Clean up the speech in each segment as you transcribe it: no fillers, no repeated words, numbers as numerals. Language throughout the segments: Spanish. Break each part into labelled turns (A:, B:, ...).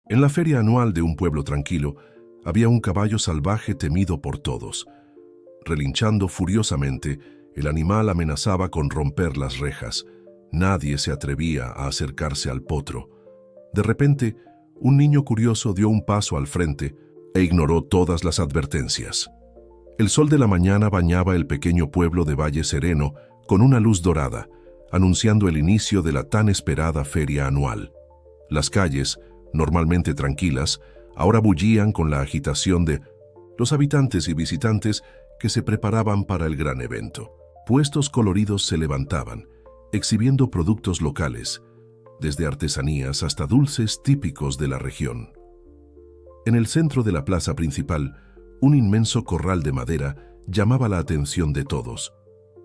A: En la feria anual de un pueblo tranquilo, había un caballo salvaje temido por todos. Relinchando furiosamente, el animal amenazaba con romper las rejas. Nadie se atrevía a acercarse al potro. De repente, un niño curioso dio un paso al frente e ignoró todas las advertencias. El sol de la mañana bañaba el pequeño pueblo de Valle Sereno con una luz dorada, anunciando el inicio de la tan esperada feria anual. Las calles, normalmente tranquilas, ahora bullían con la agitación de los habitantes y visitantes que se preparaban para el gran evento. Puestos coloridos se levantaban, exhibiendo productos locales, desde artesanías hasta dulces típicos de la región. En el centro de la plaza principal, un inmenso corral de madera llamaba la atención de todos.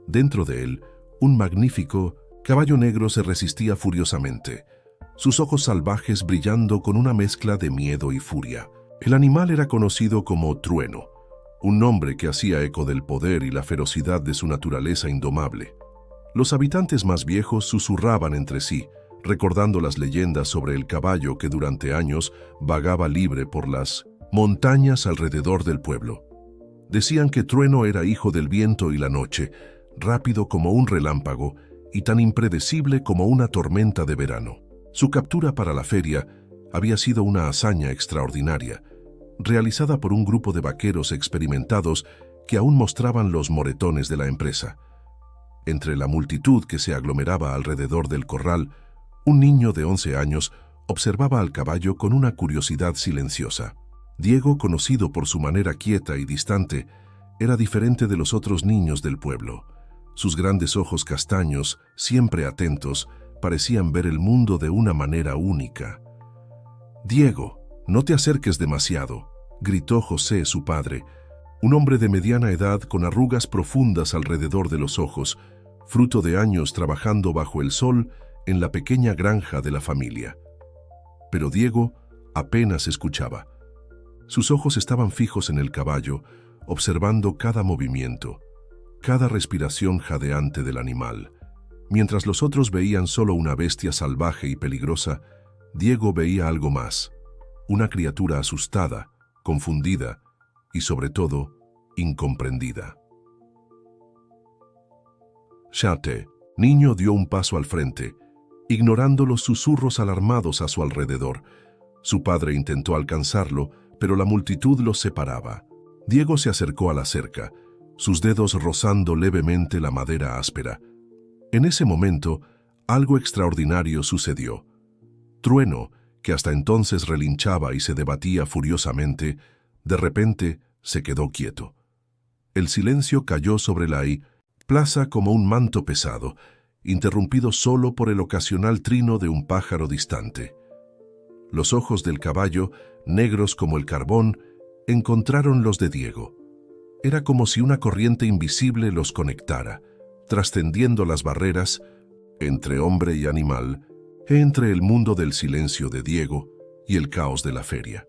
A: Dentro de él, un magnífico caballo negro se resistía furiosamente, sus ojos salvajes brillando con una mezcla de miedo y furia. El animal era conocido como Trueno, un nombre que hacía eco del poder y la ferocidad de su naturaleza indomable. Los habitantes más viejos susurraban entre sí, recordando las leyendas sobre el caballo que durante años vagaba libre por las montañas alrededor del pueblo. Decían que Trueno era hijo del viento y la noche, rápido como un relámpago y tan impredecible como una tormenta de verano. Su captura para la feria había sido una hazaña extraordinaria, realizada por un grupo de vaqueros experimentados que aún mostraban los moretones de la empresa. Entre la multitud que se aglomeraba alrededor del corral, un niño de 11 años observaba al caballo con una curiosidad silenciosa. Diego, conocido por su manera quieta y distante, era diferente de los otros niños del pueblo. Sus grandes ojos castaños, siempre atentos, parecían ver el mundo de una manera única. «Diego, no te acerques demasiado», gritó José, su padre, un hombre de mediana edad con arrugas profundas alrededor de los ojos, fruto de años trabajando bajo el sol en la pequeña granja de la familia. Pero Diego apenas escuchaba. Sus ojos estaban fijos en el caballo, observando cada movimiento, cada respiración jadeante del animal. Mientras los otros veían solo una bestia salvaje y peligrosa, Diego veía algo más, una criatura asustada, confundida y, sobre todo, incomprendida. Chate, niño, dio un paso al frente, ignorando los susurros alarmados a su alrededor. Su padre intentó alcanzarlo, pero la multitud los separaba. Diego se acercó a la cerca, sus dedos rozando levemente la madera áspera. En ese momento, algo extraordinario sucedió. Trueno, que hasta entonces relinchaba y se debatía furiosamente, de repente se quedó quieto. El silencio cayó sobre la plaza como un manto pesado, interrumpido solo por el ocasional trino de un pájaro distante. Los ojos del caballo, negros como el carbón, encontraron los de Diego. Era como si una corriente invisible los conectara, trascendiendo las barreras entre hombre y animal, entre el mundo del silencio de Diego y el caos de la feria.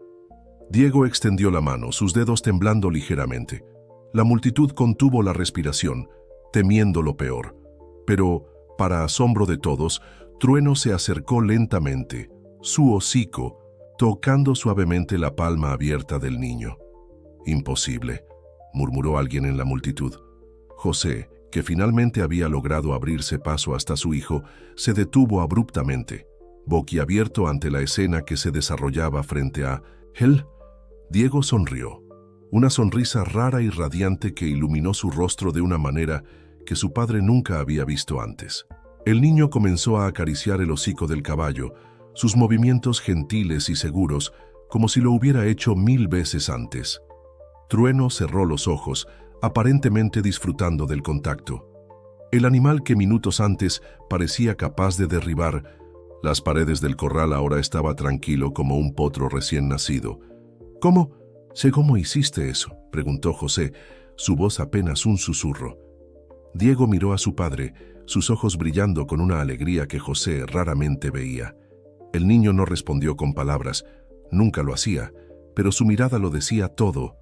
A: Diego extendió la mano, sus dedos temblando ligeramente. La multitud contuvo la respiración, temiendo lo peor. Pero, para asombro de todos, Trueno se acercó lentamente, su hocico tocando suavemente la palma abierta del niño. «Imposible», murmuró alguien en la multitud. José, que finalmente había logrado abrirse paso hasta su hijo, se detuvo abruptamente, boquiabierto ante la escena que se desarrollaba frente a él. Diego sonrió, una sonrisa rara y radiante que iluminó su rostro de una manera que su padre nunca había visto antes. El niño comenzó a acariciar el hocico del caballo, sus movimientos gentiles y seguros, como si lo hubiera hecho 1000 veces antes. Trueno cerró los ojos, aparentemente disfrutando del contacto. El animal que minutos antes parecía capaz de derribar las paredes del corral ahora estaba tranquilo como un potro recién nacido. ¿Cómo hiciste eso?», preguntó José, su voz apenas un susurro. Diego miró a su padre, sus ojos brillando con una alegría que José raramente veía. El niño no respondió con palabras, nunca lo hacía, pero su mirada lo decía todo.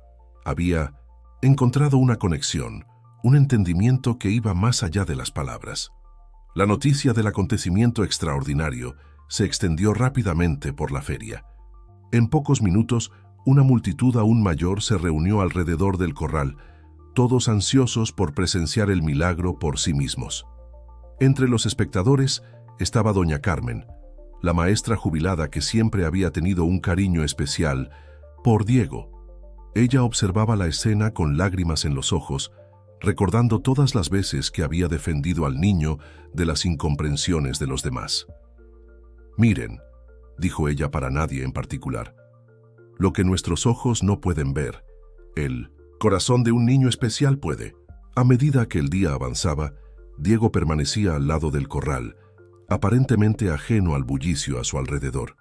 A: Había encontrado una conexión, un entendimiento que iba más allá de las palabras. La noticia del acontecimiento extraordinario se extendió rápidamente por la feria. En pocos minutos, una multitud aún mayor se reunió alrededor del corral, todos ansiosos por presenciar el milagro por sí mismos. Entre los espectadores estaba doña Carmen, la maestra jubilada que siempre había tenido un cariño especial por Diego. Ella observaba la escena con lágrimas en los ojos, recordando todas las veces que había defendido al niño de las incomprensiones de los demás. «Miren», dijo ella para nadie en particular, «lo que nuestros ojos no pueden ver, el corazón de un niño especial puede». A medida que el día avanzaba, Diego permanecía al lado del corral, aparentemente ajeno al bullicio a su alrededor.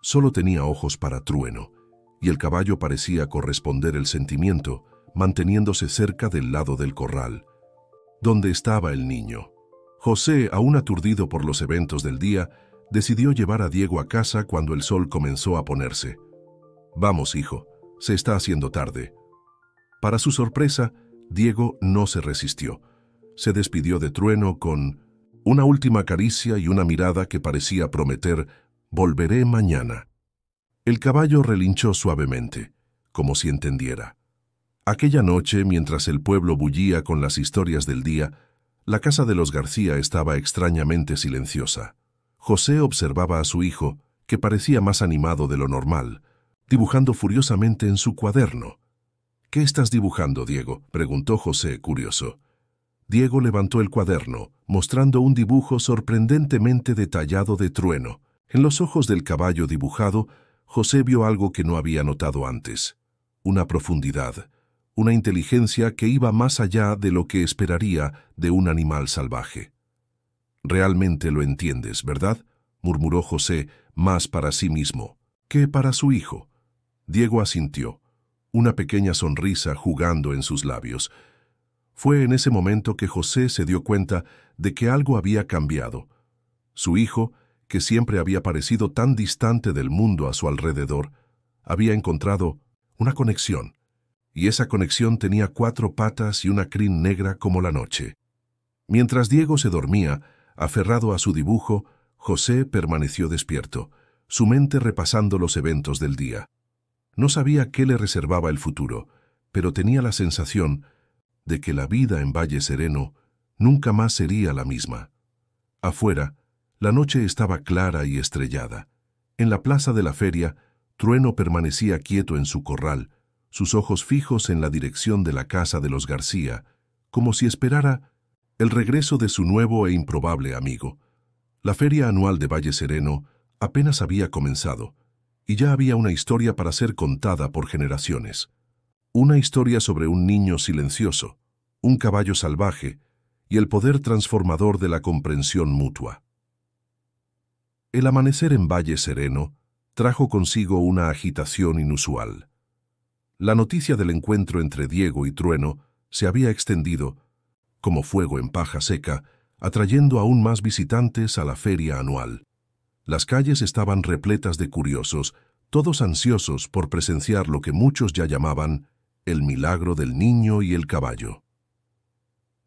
A: Solo tenía ojos para Trueno, y el caballo parecía corresponder el sentimiento, manteniéndose cerca del lado del corral, donde estaba el niño. José, aún aturdido por los eventos del día, decidió llevar a Diego a casa cuando el sol comenzó a ponerse. «Vamos, hijo, se está haciendo tarde». Para su sorpresa, Diego no se resistió. Se despidió de Trueno con una última caricia y una mirada que parecía prometer «volveré mañana». El caballo relinchó suavemente, como si entendiera. Aquella noche, mientras el pueblo bullía con las historias del día, la casa de los García estaba extrañamente silenciosa. José observaba a su hijo, que parecía más animado de lo normal, dibujando furiosamente en su cuaderno. «¿Qué estás dibujando, Diego?», preguntó José, curioso. Diego levantó el cuaderno, mostrando un dibujo sorprendentemente detallado de Trueno. En los ojos del caballo dibujado, José vio algo que no había notado antes: una profundidad, una inteligencia que iba más allá de lo que esperaría de un animal salvaje. «Realmente lo entiendes, ¿verdad?», murmuró José, más para sí mismo que para su hijo. Diego asintió, una pequeña sonrisa jugando en sus labios. Fue en ese momento que José se dio cuenta de que algo había cambiado. Su hijo, que siempre había parecido tan distante del mundo a su alrededor, había encontrado una conexión, y esa conexión tenía 4 patas y una crin negra como la noche. Mientras Diego se dormía, aferrado a su dibujo, José permaneció despierto, su mente repasando los eventos del día. No sabía qué le reservaba el futuro, pero tenía la sensación de que la vida en Valle Sereno nunca más sería la misma. Afuera, la noche estaba clara y estrellada. En la plaza de la feria, Trueno permanecía quieto en su corral, sus ojos fijos en la dirección de la casa de los García, como si esperara el regreso de su nuevo e improbable amigo. La feria anual de Valle Sereno apenas había comenzado, y ya había una historia para ser contada por generaciones. Una historia sobre un niño silencioso, un caballo salvaje y el poder transformador de la comprensión mutua. El amanecer en Valle Sereno trajo consigo una agitación inusual. La noticia del encuentro entre Diego y Trueno se había extendido, como fuego en paja seca, atrayendo aún más visitantes a la feria anual. Las calles estaban repletas de curiosos, todos ansiosos por presenciar lo que muchos ya llamaban el milagro del niño y el caballo.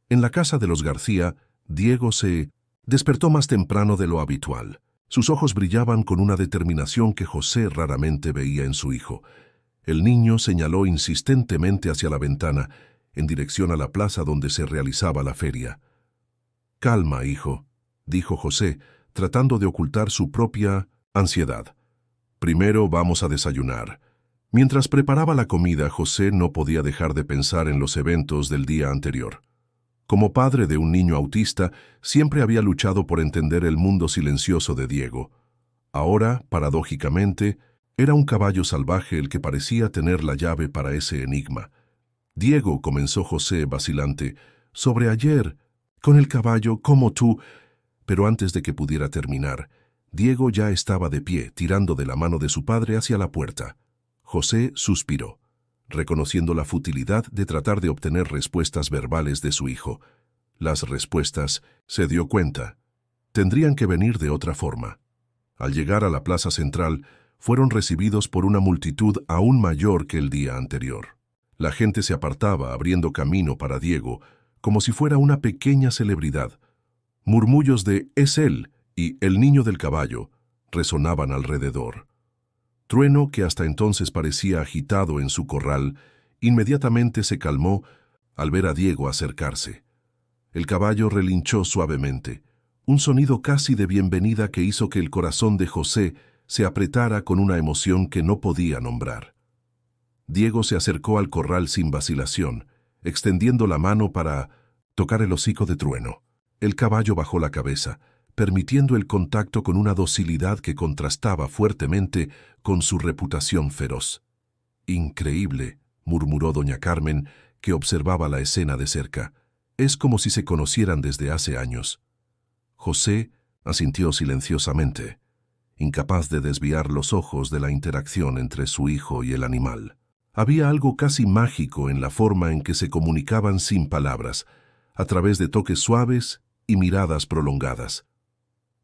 A: En la casa de los García, Diego se despertó más temprano de lo habitual. Sus ojos brillaban con una determinación que José raramente veía en su hijo. El niño señaló insistentemente hacia la ventana, en dirección a la plaza donde se realizaba la feria. «Calma, hijo», dijo José, tratando de ocultar su propia ansiedad. «Primero vamos a desayunar». Mientras preparaba la comida, José no podía dejar de pensar en los eventos del día anterior. Como padre de un niño autista, siempre había luchado por entender el mundo silencioso de Diego. Ahora, paradójicamente, era un caballo salvaje el que parecía tener la llave para ese enigma. «Diego», comenzó José vacilante, «sobre ayer, con el caballo, como tú...» Pero antes de que pudiera terminar, Diego ya estaba de pie, tirando de la mano de su padre hacia la puerta. José suspiró, reconociendo la futilidad de tratar de obtener respuestas verbales de su hijo. Las respuestas, se dio cuenta, tendrían que venir de otra forma. Al llegar a la plaza central, fueron recibidos por una multitud aún mayor que el día anterior. La gente se apartaba, abriendo camino para Diego, como si fuera una pequeña celebridad. Murmullos de «es él» y «el niño del caballo» resonaban alrededor. Trueno, que hasta entonces parecía agitado en su corral, inmediatamente se calmó al ver a Diego acercarse. El caballo relinchó suavemente, un sonido casi de bienvenida que hizo que el corazón de José se apretara con una emoción que no podía nombrar. Diego se acercó al corral sin vacilación, extendiendo la mano para tocar el hocico de Trueno. El caballo bajó la cabeza, permitiendo el contacto con una docilidad que contrastaba fuertemente con su reputación feroz. «Increíble», murmuró doña Carmen, que observaba la escena de cerca. «Es como si se conocieran desde hace años». José asintió silenciosamente, incapaz de desviar los ojos de la interacción entre su hijo y el animal. Había algo casi mágico en la forma en que se comunicaban sin palabras, a través de toques suaves y miradas prolongadas.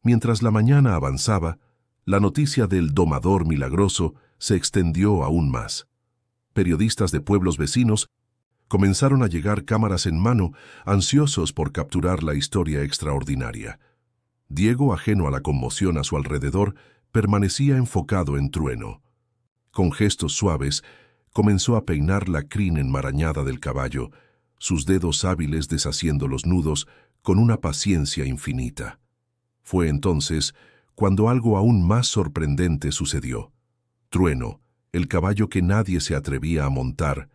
A: Mientras la mañana avanzaba, la noticia del domador milagroso se extendió aún más. Periodistas de pueblos vecinos comenzaron a llegar cámaras en mano, ansiosos por capturar la historia extraordinaria. Diego, ajeno a la conmoción a su alrededor, permanecía enfocado en Trueno. Con gestos suaves, comenzó a peinar la crin enmarañada del caballo, sus dedos hábiles deshaciendo los nudos con una paciencia infinita. Fue entonces cuando algo aún más sorprendente sucedió. Trueno, el caballo que nadie se atrevía a montar,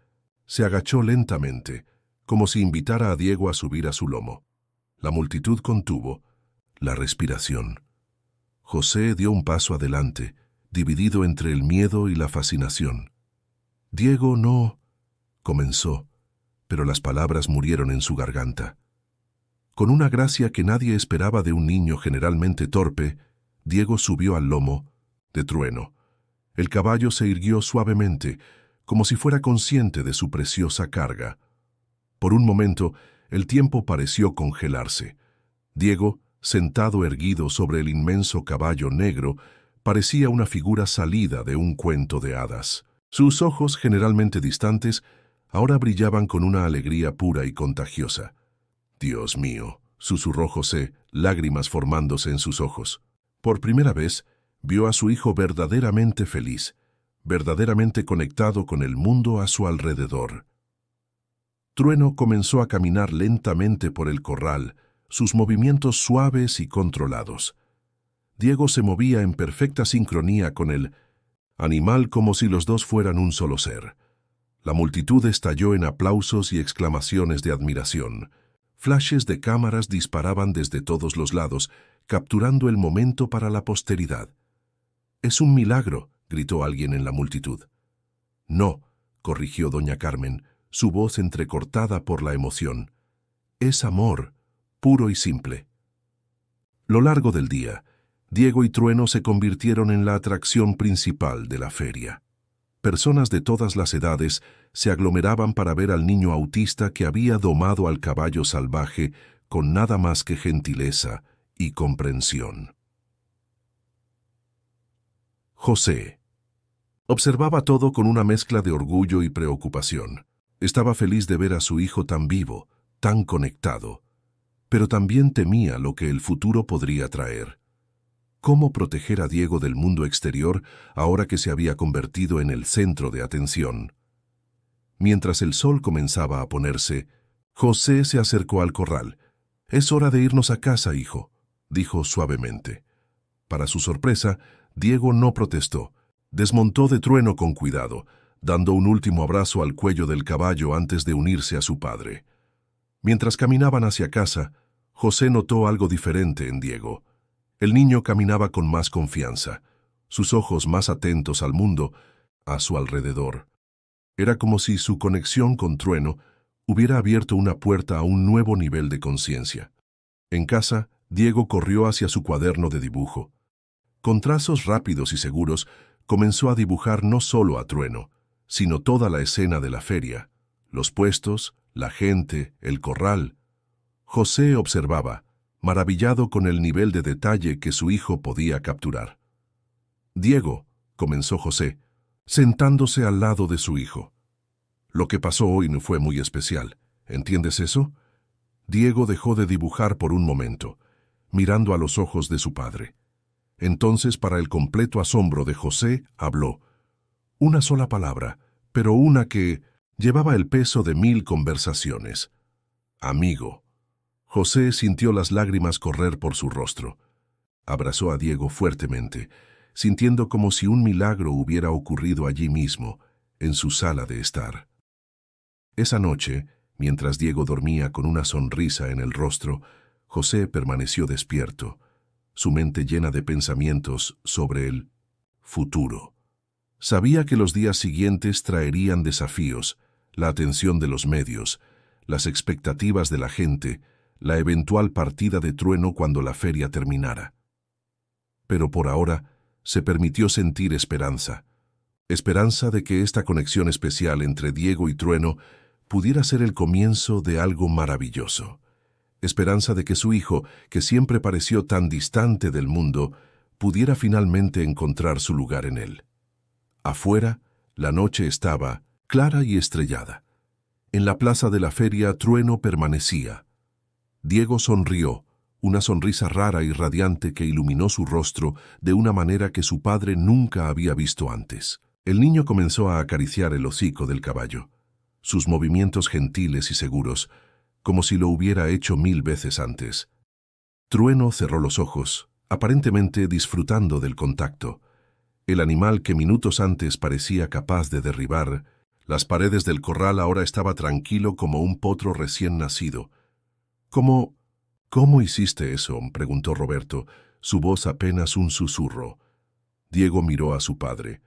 A: se agachó lentamente, como si invitara a Diego a subir a su lomo. La multitud contuvo la respiración. José dio un paso adelante, dividido entre el miedo y la fascinación. «Diego no», comenzó, pero las palabras murieron en su garganta. Con una gracia que nadie esperaba de un niño generalmente torpe, Diego subió al lomo de Trueno. El caballo se irguió suavemente, como si fuera consciente de su preciosa carga. Por un momento, el tiempo pareció congelarse. Diego, sentado erguido sobre el inmenso caballo negro, parecía una figura salida de un cuento de hadas. Sus ojos, generalmente distantes, ahora brillaban con una alegría pura y contagiosa. «Dios mío», susurró José, lágrimas formándose en sus ojos. Por primera vez, vio a su hijo verdaderamente feliz, verdaderamente conectado con el mundo a su alrededor. Trueno comenzó a caminar lentamente por el corral, sus movimientos suaves y controlados. Diego se movía en perfecta sincronía con el animal como si los dos fueran un solo ser. La multitud estalló en aplausos y exclamaciones de admiración. Flashes de cámaras disparaban desde todos los lados, capturando el momento para la posteridad. «Es un milagro», gritó alguien en la multitud. «No», corrigió doña Carmen, su voz entrecortada por la emoción. «Es amor, puro y simple». Lo largo del día, Diego y Trueno se convirtieron en la atracción principal de la feria. Personas de todas las edades se aglomeraban para ver al niño autista que había domado al caballo salvaje con nada más que gentileza y comprensión. José observaba todo con una mezcla de orgullo y preocupación. Estaba feliz de ver a su hijo tan vivo, tan conectado, pero también temía lo que el futuro podría traer. ¿Cómo proteger a Diego del mundo exterior ahora que se había convertido en el centro de atención? Mientras el sol comenzaba a ponerse, José se acercó al corral. «Es hora de irnos a casa, hijo», dijo suavemente. Para su sorpresa, Diego no protestó. Desmontó de Trueno con cuidado, dando un último abrazo al cuello del caballo antes de unirse a su padre. Mientras caminaban hacia casa, José notó algo diferente en Diego. El niño caminaba con más confianza, sus ojos más atentos al mundo, a su alrededor. Era como si su conexión con Trueno hubiera abierto una puerta a un nuevo nivel de conciencia. En casa, Diego corrió hacia su cuaderno de dibujo. Con trazos rápidos y seguros, comenzó a dibujar no solo a Trueno, sino toda la escena de la feria, los puestos, la gente, el corral. José observaba, maravillado con el nivel de detalle que su hijo podía capturar. «Diego», comenzó José, sentándose al lado de su hijo. «Lo que pasó hoy no fue muy especial. ¿Entiendes eso?» Diego dejó de dibujar por un momento, mirando a los ojos de su padre. Entonces, para el completo asombro de José, habló. Una sola palabra, pero una que llevaba el peso de 1000 conversaciones. Amigo. José sintió las lágrimas correr por su rostro. Abrazó a Diego fuertemente, sintiendo como si un milagro hubiera ocurrido allí mismo, en su sala de estar. Esa noche, mientras Diego dormía con una sonrisa en el rostro, José permaneció despierto, su mente llena de pensamientos sobre el futuro. Sabía que los días siguientes traerían desafíos, la atención de los medios, las expectativas de la gente, la eventual partida de Trueno cuando la feria terminara. Pero por ahora se permitió sentir esperanza. Esperanza de que esta conexión especial entre Diego y Trueno pudiera ser el comienzo de algo maravilloso. Esperanza de que su hijo, que siempre pareció tan distante del mundo, pudiera finalmente encontrar su lugar en él. Afuera, la noche estaba clara y estrellada. En la plaza de la feria, Trueno permanecía. Diego sonrió, una sonrisa rara y radiante que iluminó su rostro de una manera que su padre nunca había visto antes. El niño comenzó a acariciar el hocico del caballo, sus movimientos gentiles y seguros, como si lo hubiera hecho 1000 veces antes. Trueno cerró los ojos, aparentemente disfrutando del contacto. El animal que minutos antes parecía capaz de derribar las paredes del corral ahora estaba tranquilo como un potro recién nacido. ¿Cómo hiciste eso?, preguntó Roberto, su voz apenas un susurro. Diego miró a su padre,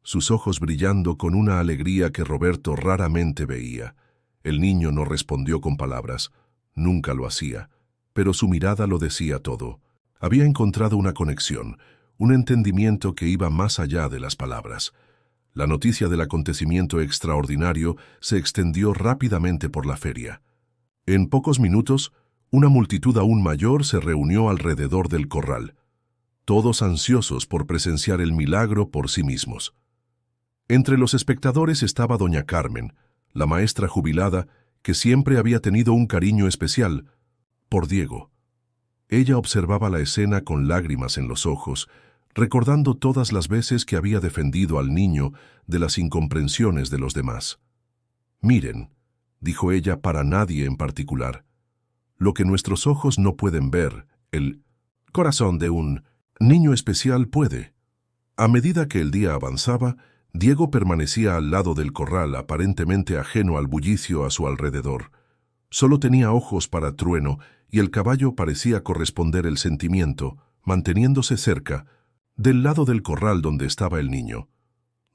A: sus ojos brillando con una alegría que Roberto raramente veía. El niño no respondió con palabras, nunca lo hacía, pero su mirada lo decía todo. Había encontrado una conexión, un entendimiento que iba más allá de las palabras. La noticia del acontecimiento extraordinario se extendió rápidamente por la feria. En pocos minutos, una multitud aún mayor se reunió alrededor del corral, todos ansiosos por presenciar el milagro por sí mismos. Entre los espectadores estaba doña Carmen, la maestra jubilada, que siempre había tenido un cariño especial por Diego. Ella observaba la escena con lágrimas en los ojos, recordando todas las veces que había defendido al niño de las incomprensiones de los demás. «Miren», dijo ella para nadie en particular, «lo que nuestros ojos no pueden ver, el corazón de un niño especial puede». A medida que el día avanzaba, Diego permanecía al lado del corral, aparentemente ajeno al bullicio a su alrededor. Solo tenía ojos para Trueno y el caballo parecía corresponder el sentimiento, manteniéndose cerca, del lado del corral donde estaba el niño.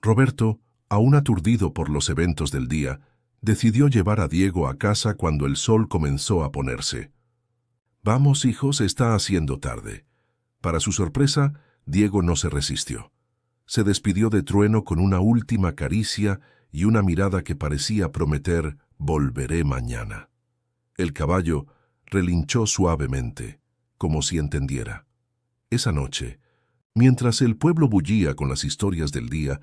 A: Roberto, aún aturdido por los eventos del día, decidió llevar a Diego a casa cuando el sol comenzó a ponerse. «Vamos, hijos, está haciendo tarde». Para su sorpresa, Diego no se resistió. Se despidió de Trueno con una última caricia y una mirada que parecía prometer «volveré mañana». El caballo relinchó suavemente, como si entendiera. Esa noche, mientras el pueblo bullía con las historias del día,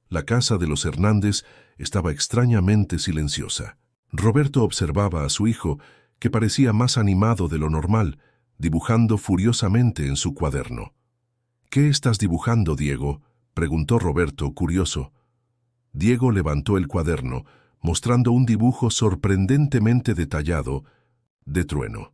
A: la casa de los Hernández estaba extrañamente silenciosa. Roberto observaba a su hijo, que parecía más animado de lo normal, dibujando furiosamente en su cuaderno. «¿Qué estás dibujando, Diego?», preguntó Roberto, curioso. Diego levantó el cuaderno, mostrando un dibujo sorprendentemente detallado de Trueno.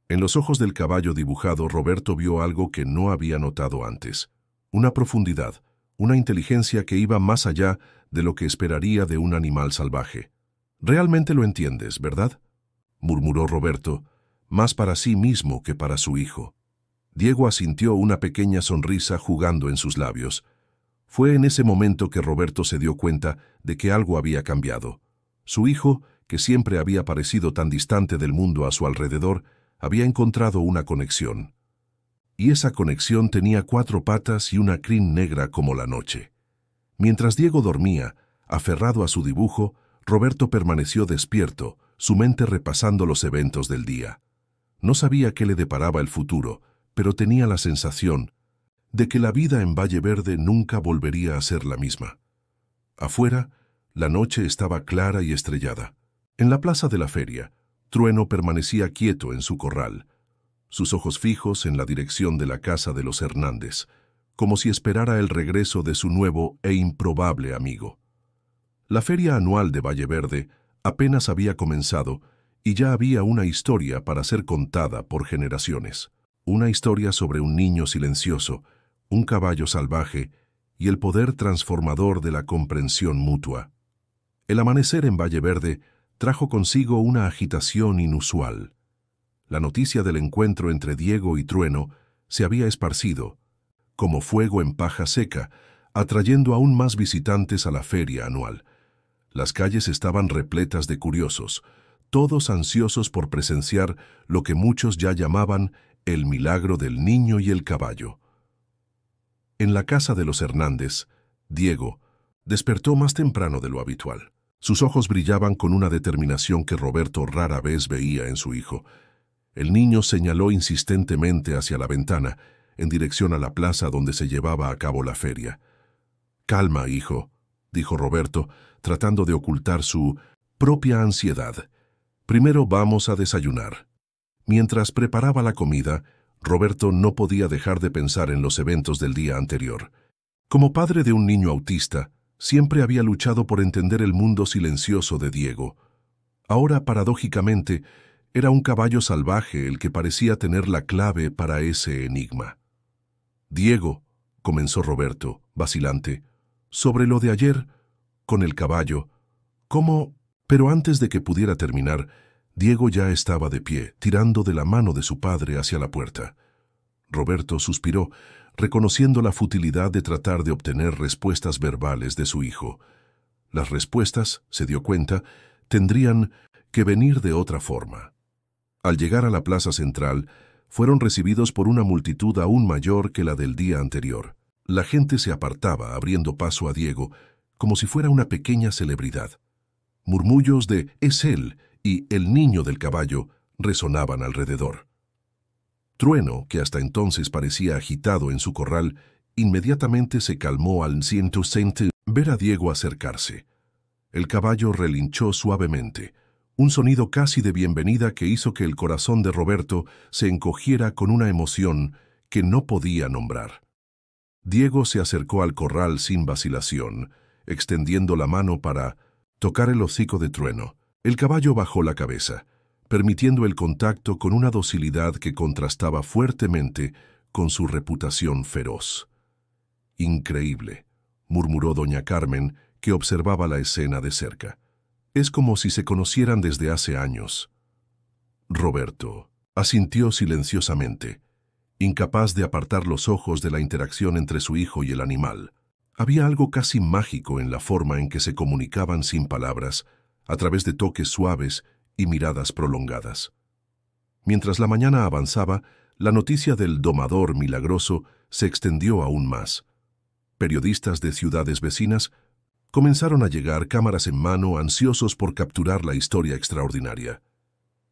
A: En los ojos del caballo dibujado, Roberto vio algo que no había notado antes. Una profundidad, una inteligencia que iba más allá de lo que esperaría de un animal salvaje. «Realmente lo entiendes, ¿verdad?», murmuró Roberto, más para sí mismo que para su hijo. Diego asintió, una pequeña sonrisa jugando en sus labios. Fue en ese momento que Roberto se dio cuenta de que algo había cambiado. Su hijo, que siempre había parecido tan distante del mundo a su alrededor, había encontrado una conexión. Y esa conexión tenía 4 patas y una crin negra como la noche. Mientras Diego dormía, aferrado a su dibujo, Roberto permaneció despierto, su mente repasando los eventos del día. No sabía qué le deparaba el futuro, pero tenía la sensación de que la vida en Valle Verde nunca volvería a ser la misma. Afuera, la noche estaba clara y estrellada. En la plaza de la feria, Trueno permanecía quieto en su corral. sus ojos fijos en la dirección de la casa de los Hernández, como si esperara el regreso de su nuevo e improbable amigo. La feria anual de Valleverde apenas había comenzado y ya había una historia para ser contada por generaciones. Una historia sobre un niño silencioso, un caballo salvaje y el poder transformador de la comprensión mutua. El amanecer en Valleverde trajo consigo una agitación inusual. La noticia del encuentro entre Diego y Trueno se había esparcido, como fuego en paja seca, atrayendo aún más visitantes a la feria anual. Las calles estaban repletas de curiosos, todos ansiosos por presenciar lo que muchos ya llamaban el milagro del niño y el caballo. En la casa de los Hernández, Diego despertó más temprano de lo habitual. Sus ojos brillaban con una determinación que Roberto rara vez veía en su hijo. El niño señaló insistentemente hacia la ventana, en dirección a la plaza donde se llevaba a cabo la feria. «Calma, hijo», dijo Roberto, tratando de ocultar su propia ansiedad. «Primero vamos a desayunar». Mientras preparaba la comida, Roberto no podía dejar de pensar en los eventos del día anterior. Como padre de un niño autista, siempre había luchado por entender el mundo silencioso de Diego. Ahora, paradójicamente, era un caballo salvaje el que parecía tener la clave para ese enigma. «Diego», comenzó Roberto, vacilante, «sobre lo de ayer, con el caballo, ¿cómo...?» Pero antes de que pudiera terminar, Diego ya estaba de pie, tirando de la mano de su padre hacia la puerta. Roberto suspiró, reconociendo la futilidad de tratar de obtener respuestas verbales de su hijo. Las respuestas, se dio cuenta, tendrían que venir de otra forma. Al llegar a la plaza central, fueron recibidos por una multitud aún mayor que la del día anterior. La gente se apartaba, abriendo paso a Diego, como si fuera una pequeña celebridad. Murmullos de «es él» y «el niño del caballo» resonaban alrededor. Trueno, que hasta entonces parecía agitado en su corral, inmediatamente se calmó al sentir ver a Diego acercarse. El caballo relinchó suavemente, un sonido casi de bienvenida que hizo que el corazón de Roberto se encogiera con una emoción que no podía nombrar. Diego se acercó al corral sin vacilación, extendiendo la mano para tocar el hocico de Trueno. El caballo bajó la cabeza, permitiendo el contacto con una docilidad que contrastaba fuertemente con su reputación feroz. «Increíble», murmuró doña Carmen, que observaba la escena de cerca. «Es como si se conocieran desde hace años». Roberto asintió silenciosamente, incapaz de apartar los ojos de la interacción entre su hijo y el animal. Había algo casi mágico en la forma en que se comunicaban sin palabras, a través de toques suaves y miradas prolongadas. Mientras la mañana avanzaba, la noticia del domador milagroso se extendió aún más. Periodistas de ciudades vecinas comenzaron a llegar, cámaras en mano, ansiosos por capturar la historia extraordinaria.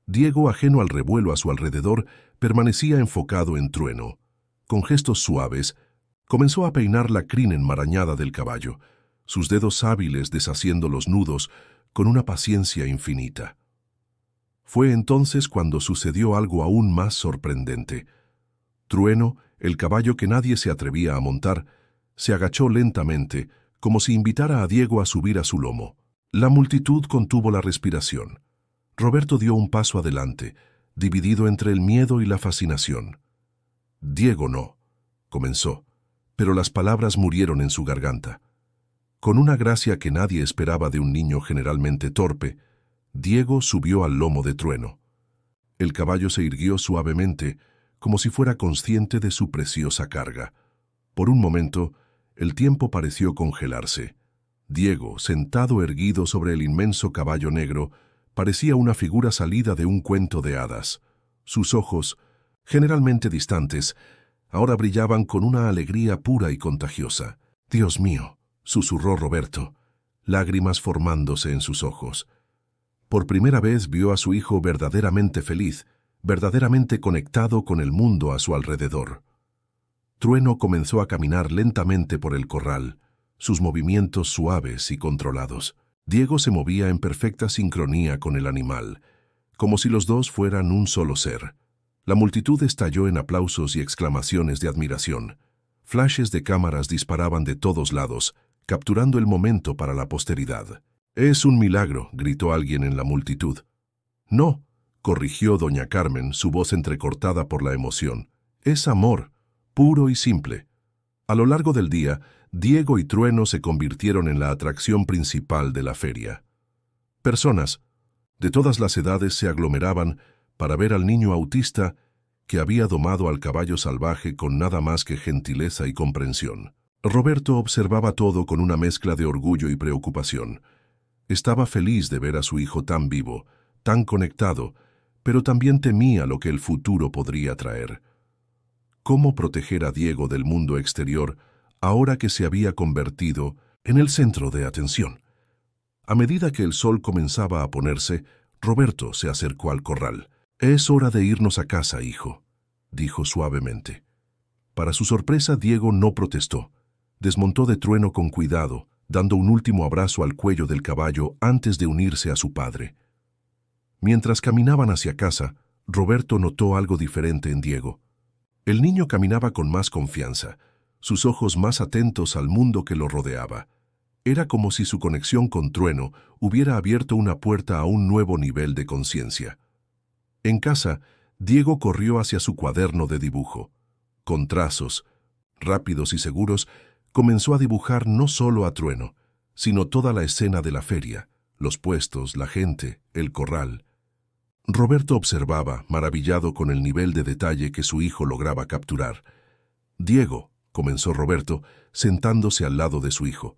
A: Diego, ajeno al revuelo a su alrededor, permanecía enfocado en Trueno. Con gestos suaves, comenzó a peinar la crin enmarañada del caballo, sus dedos hábiles deshaciendo los nudos con una paciencia infinita. Fue entonces cuando sucedió algo aún más sorprendente. Trueno, el caballo que nadie se atrevía a montar, se agachó lentamente, como si invitara a Diego a subir a su lomo. La multitud contuvo la respiración. Roberto dio un paso adelante, dividido entre el miedo y la fascinación. «Diego no», comenzó, pero las palabras murieron en su garganta. Con una gracia que nadie esperaba de un niño generalmente torpe, Diego subió al lomo de Trueno. El caballo se irguió suavemente, como si fuera consciente de su preciosa carga. Por un momento, el tiempo pareció congelarse. Diego, sentado erguido sobre el inmenso caballo negro, parecía una figura salida de un cuento de hadas. Sus ojos, generalmente distantes, ahora brillaban con una alegría pura y contagiosa. «Dios mío», susurró Roberto, lágrimas formándose en sus ojos. Por primera vez vio a su hijo verdaderamente feliz, verdaderamente conectado con el mundo a su alrededor. Trueno comenzó a caminar lentamente por el corral, sus movimientos suaves y controlados. Diego se movía en perfecta sincronía con el animal, como si los dos fueran un solo ser. La multitud estalló en aplausos y exclamaciones de admiración. Flashes de cámaras disparaban de todos lados, capturando el momento para la posteridad. «Es un milagro», gritó alguien en la multitud. «No», corrigió doña Carmen, su voz entrecortada por la emoción. «Es amor, puro y simple». A lo largo del día, Diego y Trueno se convirtieron en la atracción principal de la feria. Personas de todas las edades se aglomeraban para ver al niño autista que había domado al caballo salvaje con nada más que gentileza y comprensión. Roberto observaba todo con una mezcla de orgullo y preocupación. Estaba feliz de ver a su hijo tan vivo, tan conectado, pero también temía lo que el futuro podría traer. ¿Cómo proteger a Diego del mundo exterior ahora que se había convertido en el centro de atención? A medida que el sol comenzaba a ponerse, Roberto se acercó al corral. «Es hora de irnos a casa, hijo», dijo suavemente. Para su sorpresa, Diego no protestó. Desmontó de Trueno con cuidado, dando un último abrazo al cuello del caballo antes de unirse a su padre. Mientras caminaban hacia casa, Roberto notó algo diferente en Diego. El niño caminaba con más confianza, sus ojos más atentos al mundo que lo rodeaba. Era como si su conexión con Trueno hubiera abierto una puerta a un nuevo nivel de conciencia. En casa, Diego corrió hacia su cuaderno de dibujo. Con trazos, rápidos y seguros, comenzó a dibujar no solo a Trueno, sino toda la escena de la feria, los puestos, la gente, el corral. Roberto observaba, maravillado con el nivel de detalle que su hijo lograba capturar. «Diego», comenzó Roberto, sentándose al lado de su hijo,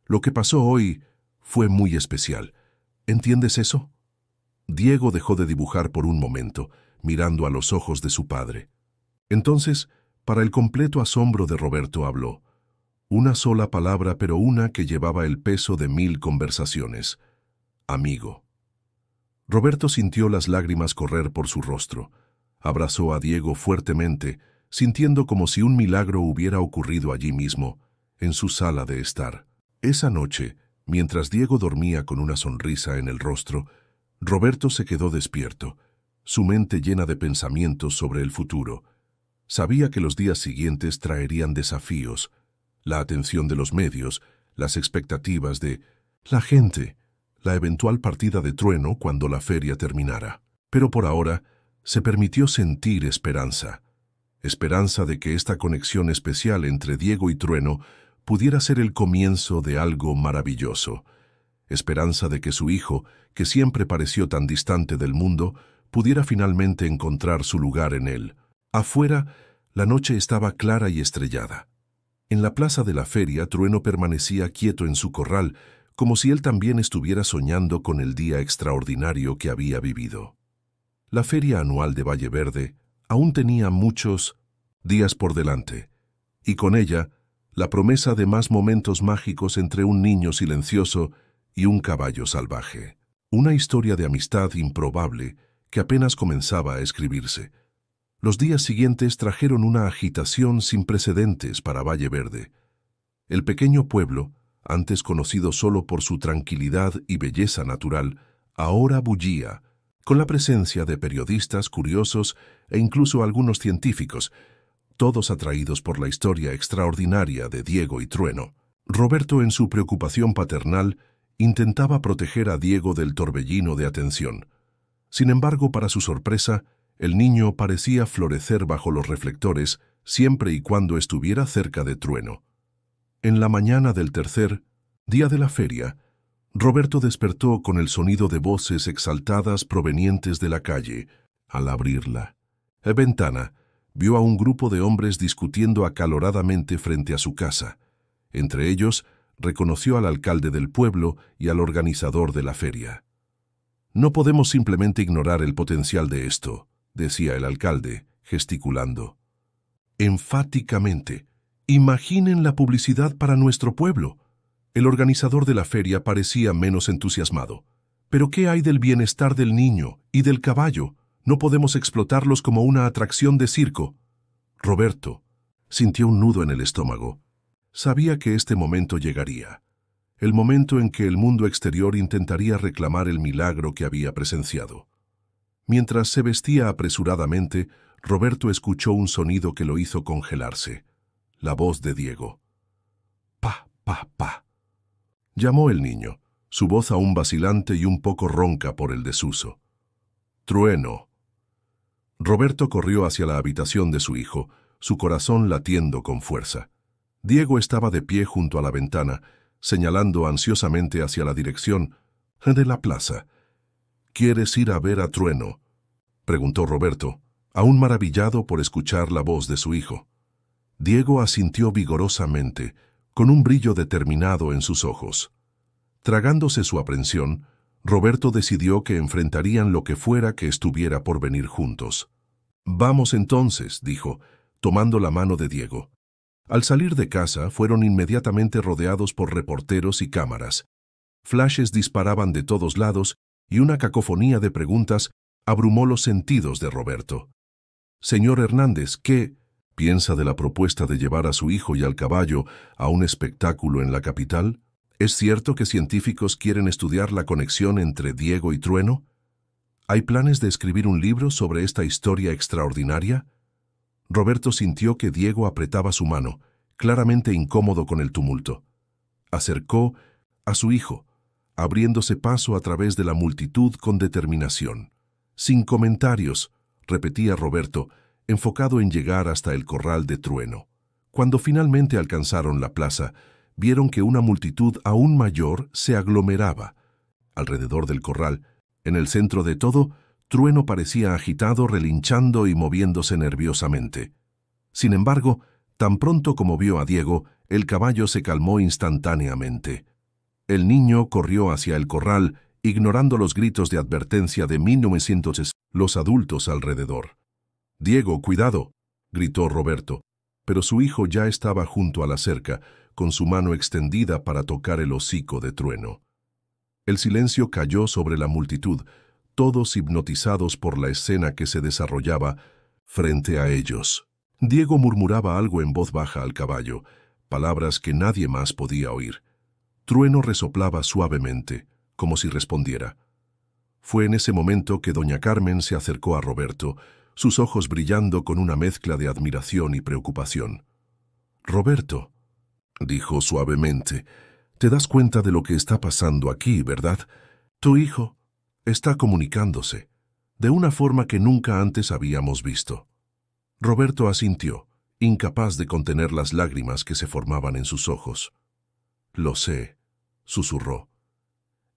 A: «lo que pasó hoy fue muy especial. ¿Entiendes eso?» Diego dejó de dibujar por un momento, mirando a los ojos de su padre. Entonces, para el completo asombro de Roberto, habló. Una sola palabra, pero una que llevaba el peso de 1000 conversaciones. «Amigo». Roberto sintió las lágrimas correr por su rostro. Abrazó a Diego fuertemente, sintiendo como si un milagro hubiera ocurrido allí mismo, en su sala de estar. Esa noche, mientras Diego dormía con una sonrisa en el rostro, Roberto se quedó despierto, su mente llena de pensamientos sobre el futuro. Sabía que los días siguientes traerían desafíos, la atención de los medios, las expectativas de la gente, la eventual partida de Trueno cuando la feria terminara. Pero por ahora, se permitió sentir esperanza. Esperanza de que esta conexión especial entre Diego y Trueno pudiera ser el comienzo de algo maravilloso. Esperanza de que su hijo, que siempre pareció tan distante del mundo, pudiera finalmente encontrar su lugar en él. Afuera, la noche estaba clara y estrellada. En la plaza de la feria, Trueno permanecía quieto en su corral, como si él también estuviera soñando con el día extraordinario que había vivido. La feria anual de Valle Verde aún tenía muchos días por delante, y con ella la promesa de más momentos mágicos entre un niño silencioso y un caballo salvaje. Una historia de amistad improbable que apenas comenzaba a escribirse. Los días siguientes trajeron una agitación sin precedentes para Valle Verde. El pequeño pueblo, antes conocido solo por su tranquilidad y belleza natural, ahora bullía, con la presencia de periodistas curiosos e incluso algunos científicos, todos atraídos por la historia extraordinaria de Diego y Trueno. Roberto, en su preocupación paternal, intentaba proteger a Diego del torbellino de atención. Sin embargo, para su sorpresa, el niño parecía florecer bajo los reflectores siempre y cuando estuviera cerca de Trueno. En la mañana del tercer día de la feria, Roberto despertó con el sonido de voces exaltadas provenientes de la calle. Al abrirla ventana, vio a un grupo de hombres discutiendo acaloradamente frente a su casa. Entre ellos, reconoció al alcalde del pueblo y al organizador de la feria. «No podemos simplemente ignorar el potencial de esto», decía el alcalde, gesticulando. «Enfáticamente, imaginen la publicidad para nuestro pueblo». El organizador de la feria parecía menos entusiasmado. «¿Pero qué hay del bienestar del niño y del caballo? No podemos explotarlos como una atracción de circo». Roberto sintió un nudo en el estómago. Sabía que este momento llegaría, el momento en que el mundo exterior intentaría reclamar el milagro que había presenciado. Mientras se vestía apresuradamente, Roberto escuchó un sonido que lo hizo congelarse. La voz de Diego. «Pa, pa, pa». Llamó el niño, su voz aún vacilante y un poco ronca por el desuso. «Trueno». Roberto corrió hacia la habitación de su hijo, su corazón latiendo con fuerza. Diego estaba de pie junto a la ventana, señalando ansiosamente hacia la dirección de la plaza. «¿Quieres ir a ver a Trueno?», preguntó Roberto, aún maravillado por escuchar la voz de su hijo. Diego asintió vigorosamente, con un brillo determinado en sus ojos. Tragándose su aprensión, Roberto decidió que enfrentarían lo que fuera que estuviera por venir juntos. «Vamos entonces», dijo, tomando la mano de Diego. Al salir de casa, fueron inmediatamente rodeados por reporteros y cámaras. Flashes disparaban de todos lados y una cacofonía de preguntas abrumó los sentidos de Roberto. «Señor Hernández, ¿qué piensa de la propuesta de llevar a su hijo y al caballo a un espectáculo en la capital? ¿Es cierto que científicos quieren estudiar la conexión entre Diego y Trueno? ¿Hay planes de escribir un libro sobre esta historia extraordinaria?» Roberto sintió que Diego apretaba su mano, claramente incómodo con el tumulto. Acercó a su hijo, abriéndose paso a través de la multitud con determinación. «Sin comentarios», repetía Roberto, enfocado en llegar hasta el corral de Trueno. Cuando finalmente alcanzaron la plaza, vieron que una multitud aún mayor se aglomeraba. Alrededor del corral, en el centro de todo, Trueno parecía agitado, relinchando y moviéndose nerviosamente. Sin embargo, tan pronto como vio a Diego, el caballo se calmó instantáneamente. El niño corrió hacia el corral, ignorando los gritos de advertencia de 1900 los adultos alrededor. «Diego, cuidado», gritó Roberto, pero su hijo ya estaba junto a la cerca, con su mano extendida para tocar el hocico de Trueno. El silencio cayó sobre la multitud, todos hipnotizados por la escena que se desarrollaba frente a ellos. Diego murmuraba algo en voz baja al caballo, palabras que nadie más podía oír. Trueno resoplaba suavemente, como si respondiera. Fue en ese momento que doña Carmen se acercó a Roberto, sus ojos brillando con una mezcla de admiración y preocupación. «Roberto», dijo suavemente, «te das cuenta de lo que está pasando aquí, ¿verdad? Tu hijo está comunicándose, de una forma que nunca antes habíamos visto». Roberto asintió, incapaz de contener las lágrimas que se formaban en sus ojos. «Lo sé», susurró.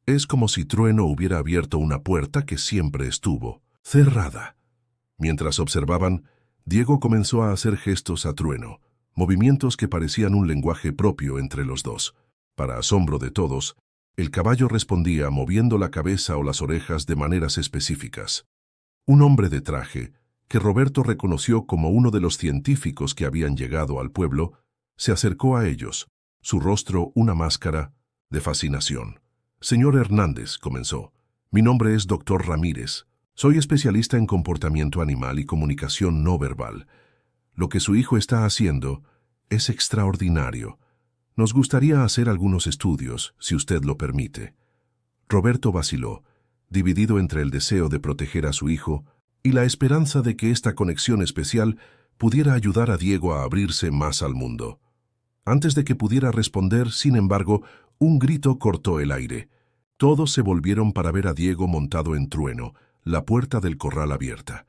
A: «Es como si Trueno hubiera abierto una puerta que siempre estuvo cerrada». Mientras observaban, Diego comenzó a hacer gestos a Trueno, movimientos que parecían un lenguaje propio entre los dos. Para asombro de todos, el caballo respondía moviendo la cabeza o las orejas de maneras específicas. Un hombre de traje, que Roberto reconoció como uno de los científicos que habían llegado al pueblo, se acercó a ellos, su rostro una máscara de fascinación. «Señor Hernández», comenzó, «mi nombre es Dr. Ramírez. Soy especialista en comportamiento animal y comunicación no verbal. Lo que su hijo está haciendo es extraordinario. Nos gustaría hacer algunos estudios, si usted lo permite». Roberto vaciló, dividido entre el deseo de proteger a su hijo y la esperanza de que esta conexión especial pudiera ayudar a Diego a abrirse más al mundo. Antes de que pudiera responder, sin embargo, un grito cortó el aire. Todos se volvieron para ver a Diego montado en Trueno, la puerta del corral abierta.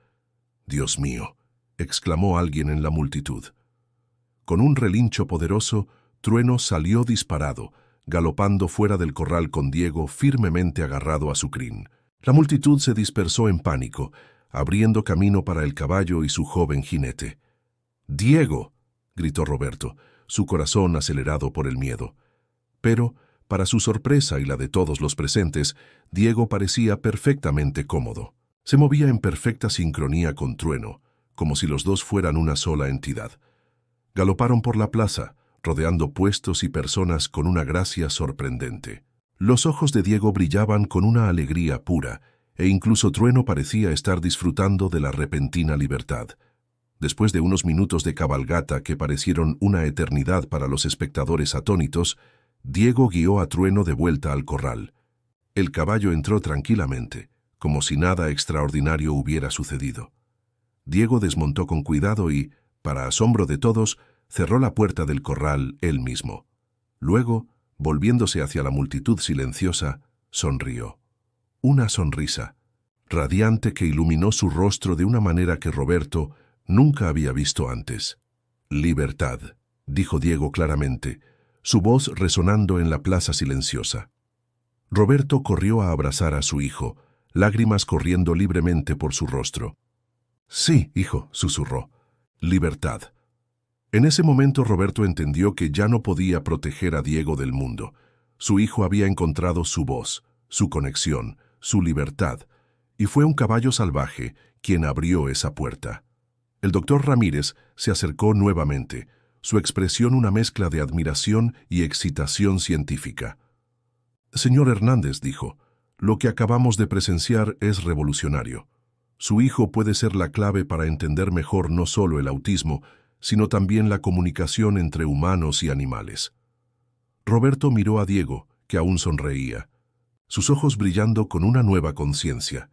A: «Dios mío», exclamó alguien en la multitud. Con un relincho poderoso, Trueno salió disparado, galopando fuera del corral con Diego firmemente agarrado a su crin. La multitud se dispersó en pánico, abriendo camino para el caballo y su joven jinete. «¡Diego!», gritó Roberto, su corazón acelerado por el miedo. Pero, para su sorpresa y la de todos los presentes, Diego parecía perfectamente cómodo. Se movía en perfecta sincronía con Trueno, como si los dos fueran una sola entidad. Galoparon por la plaza, rodeando puestos y personas con una gracia sorprendente. Los ojos de Diego brillaban con una alegría pura, e incluso Trueno parecía estar disfrutando de la repentina libertad. Después de unos minutos de cabalgata que parecieron una eternidad para los espectadores atónitos, Diego guió a Trueno de vuelta al corral. El caballo entró tranquilamente, como si nada extraordinario hubiera sucedido. Diego desmontó con cuidado y, para asombro de todos, cerró la puerta del corral él mismo. Luego, volviéndose hacia la multitud silenciosa, sonrió. Una sonrisa, radiante, que iluminó su rostro de una manera que Roberto nunca había visto antes. «Libertad», dijo Diego claramente, su voz resonando en la plaza silenciosa. Roberto corrió a abrazar a su hijo, lágrimas corriendo libremente por su rostro. «Sí, hijo», susurró, «libertad». En ese momento Roberto entendió que ya no podía proteger a Diego del mundo. Su hijo había encontrado su voz, su conexión, su libertad, y fue un caballo salvaje quien abrió esa puerta. El doctor Ramírez se acercó nuevamente, su expresión una mezcla de admiración y excitación científica. «Señor Hernández», dijo, «lo que acabamos de presenciar es revolucionario. Su hijo puede ser la clave para entender mejor no solo el autismo, sino también la comunicación entre humanos y animales». Roberto miró a Diego, que aún sonreía, sus ojos brillando con una nueva conciencia.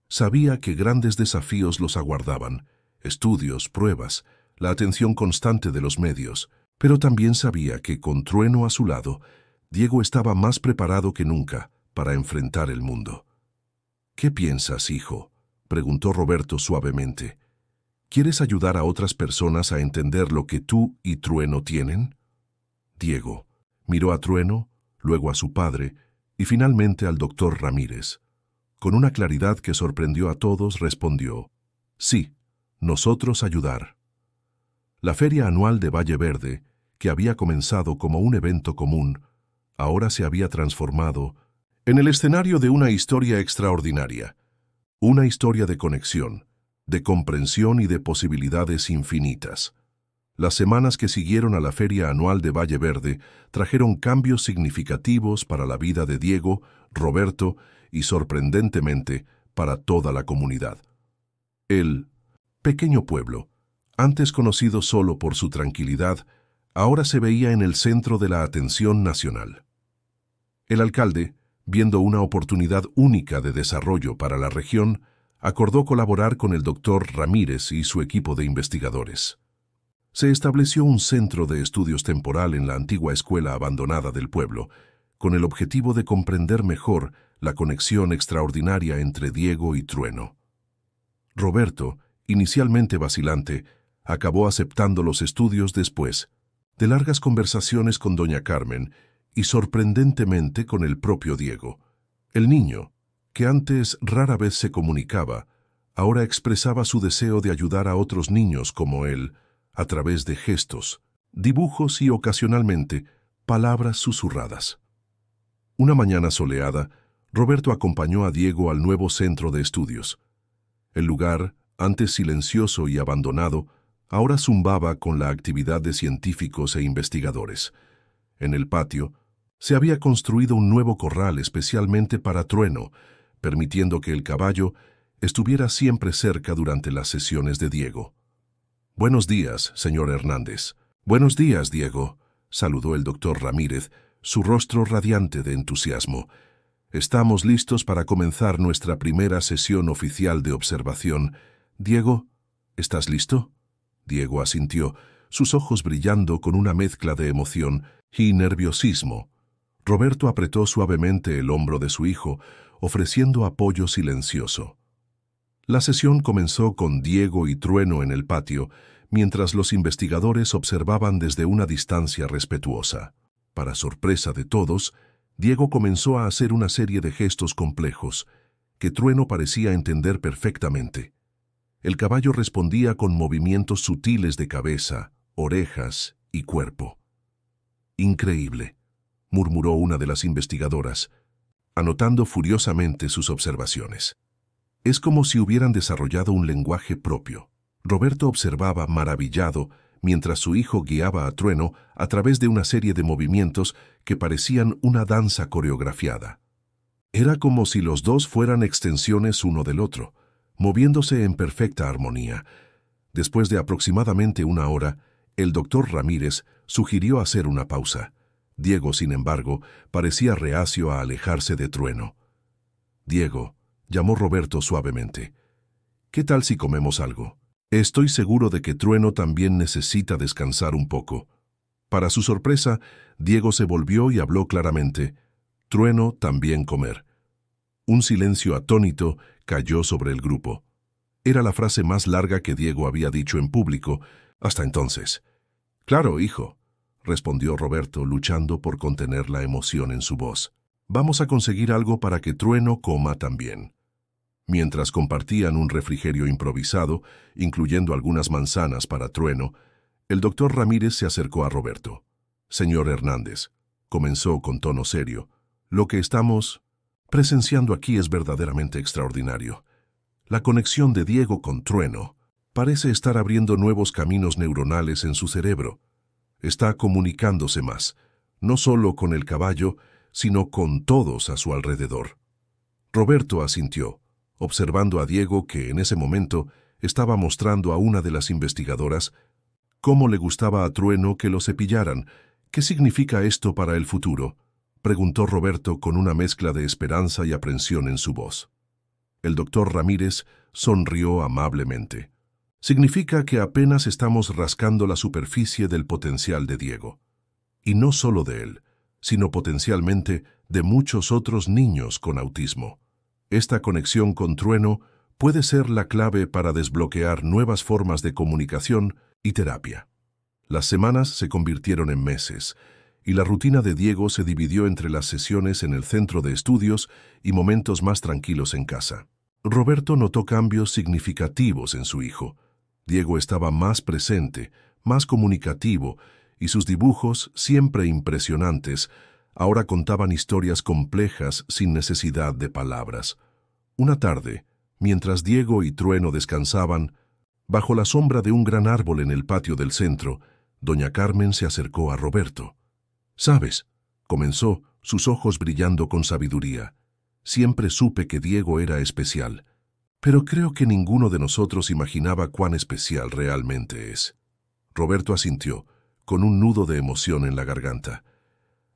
A: Sabía que grandes desafíos los aguardaban, estudios, pruebas, la atención constante de los medios, pero también sabía que, con Trueno a su lado, Diego estaba más preparado que nunca para enfrentar el mundo. «¿Qué piensas, hijo?», preguntó Roberto suavemente. «¿Quieres ayudar a otras personas a entender lo que tú y Trueno tienen?». Diego miró a Trueno, luego a su padre y finalmente al doctor Ramírez. Con una claridad que sorprendió a todos, respondió: «Sí, nosotros ayudar». La feria anual de Valle Verde, que había comenzado como un evento común, ahora se había transformado en el escenario de una historia extraordinaria, una historia de conexión, de comprensión y de posibilidades infinitas. Las semanas que siguieron a la feria anual de Valle Verde trajeron cambios significativos para la vida de Diego, Roberto y, sorprendentemente, para toda la comunidad. El pequeño pueblo, antes conocido solo por su tranquilidad, ahora se veía en el centro de la atención nacional. El alcalde, viendo una oportunidad única de desarrollo para la región, acordó colaborar con el doctor Ramírez y su equipo de investigadores. Se estableció un centro de estudios temporal en la antigua escuela abandonada del pueblo, con el objetivo de comprender mejor la conexión extraordinaria entre Diego y Trueno. Roberto, inicialmente vacilante, acabó aceptando los estudios después de largas conversaciones con doña Carmen y, sorprendentemente, con el propio Diego. El niño, que antes rara vez se comunicaba, ahora expresaba su deseo de ayudar a otros niños como él, a través de gestos, dibujos y, ocasionalmente, palabras susurradas. Una mañana soleada, Roberto acompañó a Diego al nuevo centro de estudios. El lugar, antes silencioso y abandonado, ahora zumbaba con la actividad de científicos e investigadores. En el patio, se había construido un nuevo corral especialmente para Trueno, permitiendo que el caballo estuviera siempre cerca durante las sesiones de Diego. «Buenos días, señor Hernández». «Buenos días, Diego», saludó el doctor Ramírez, su rostro radiante de entusiasmo. «Estamos listos para comenzar nuestra primera sesión oficial de observación. Diego, ¿estás listo?». Diego asintió, sus ojos brillando con una mezcla de emoción y nerviosismo. Roberto apretó suavemente el hombro de su hijo, ofreciendo apoyo silencioso. La sesión comenzó con Diego y Trueno en el patio, mientras los investigadores observaban desde una distancia respetuosa. Para sorpresa de todos, Diego comenzó a hacer una serie de gestos complejos, que Trueno parecía entender perfectamente. El caballo respondía con movimientos sutiles de cabeza, orejas y cuerpo. «Increíble», murmuró una de las investigadoras, anotando furiosamente sus observaciones. «Es como si hubieran desarrollado un lenguaje propio». Roberto observaba maravillado mientras su hijo guiaba a Trueno a través de una serie de movimientos que parecían una danza coreografiada. Era como si los dos fueran extensiones uno del otro, moviéndose en perfecta armonía. Después de aproximadamente una hora, el doctor Ramírez sugirió hacer una pausa. Diego, sin embargo, parecía reacio a alejarse de Trueno. «Diego», llamó Roberto suavemente, «¿qué tal si comemos algo? Estoy seguro de que Trueno también necesita descansar un poco. Para su sorpresa, Diego se volvió y habló claramente. Trueno, también comer. Un silencio atónito cayó sobre el grupo. Era la frase más larga que Diego había dicho en público hasta entonces. «Claro, hijo», respondió Roberto, luchando por contener la emoción en su voz. «Vamos a conseguir algo para que Trueno coma también». Mientras compartían un refrigerio improvisado, incluyendo algunas manzanas para Trueno, el doctor Ramírez se acercó a Roberto. «Señor Hernández», comenzó con tono serio, «lo que estamos presenciando aquí es verdaderamente extraordinario. La conexión de Diego con Trueno parece estar abriendo nuevos caminos neuronales en su cerebro. Está comunicándose más, no solo con el caballo, sino con todos a su alrededor». Roberto asintió, observando a Diego que en ese momento estaba mostrando a una de las investigadoras cómo le gustaba a Trueno que lo cepillaran. «¿Qué significa esto para el futuro?», preguntó Roberto con una mezcla de esperanza y aprensión en su voz. El doctor Ramírez sonrió amablemente. «Significa que apenas estamos rascando la superficie del potencial de Diego. Y no solo de él, sino potencialmente de muchos otros niños con autismo. Esta conexión con Trueno puede ser la clave para desbloquear nuevas formas de comunicación y terapia». Las semanas se convirtieron en meses, y la rutina de Diego se dividió entre las sesiones en el centro de estudios y momentos más tranquilos en casa. Roberto notó cambios significativos en su hijo. Diego estaba más presente, más comunicativo, y sus dibujos, siempre impresionantes, ahora contaban historias complejas sin necesidad de palabras. Una tarde, mientras Diego y Trueno descansaban, bajo la sombra de un gran árbol en el patio del centro, doña Carmen se acercó a Roberto. «¿Sabes?», comenzó, sus ojos brillando con sabiduría. «Siempre supe que Diego era especial, pero creo que ninguno de nosotros imaginaba cuán especial realmente es». Roberto asintió, con un nudo de emoción en la garganta.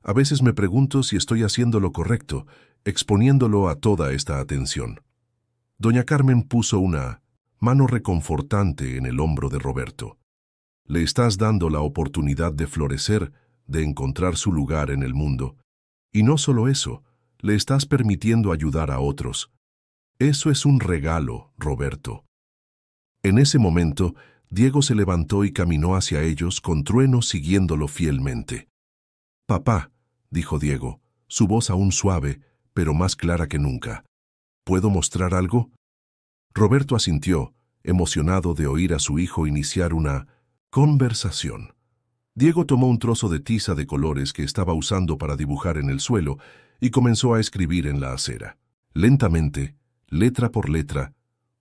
A: «A veces me pregunto si estoy haciendo lo correcto, exponiéndolo a toda esta atención». Doña Carmen puso una mano reconfortante en el hombro de Roberto. «Le estás dando la oportunidad de florecer, de encontrar su lugar en el mundo. Y no solo eso, le estás permitiendo ayudar a otros. Eso es un regalo, Roberto». En ese momento, Diego se levantó y caminó hacia ellos con Trueno siguiéndolo fielmente. «Papá», dijo Diego, su voz aún suave, pero más clara que nunca. «¿Puedo mostrar algo?». Roberto asintió, emocionado de oír a su hijo iniciar una conversación. Diego tomó un trozo de tiza de colores que estaba usando para dibujar en el suelo y comenzó a escribir en la acera. Lentamente, letra por letra,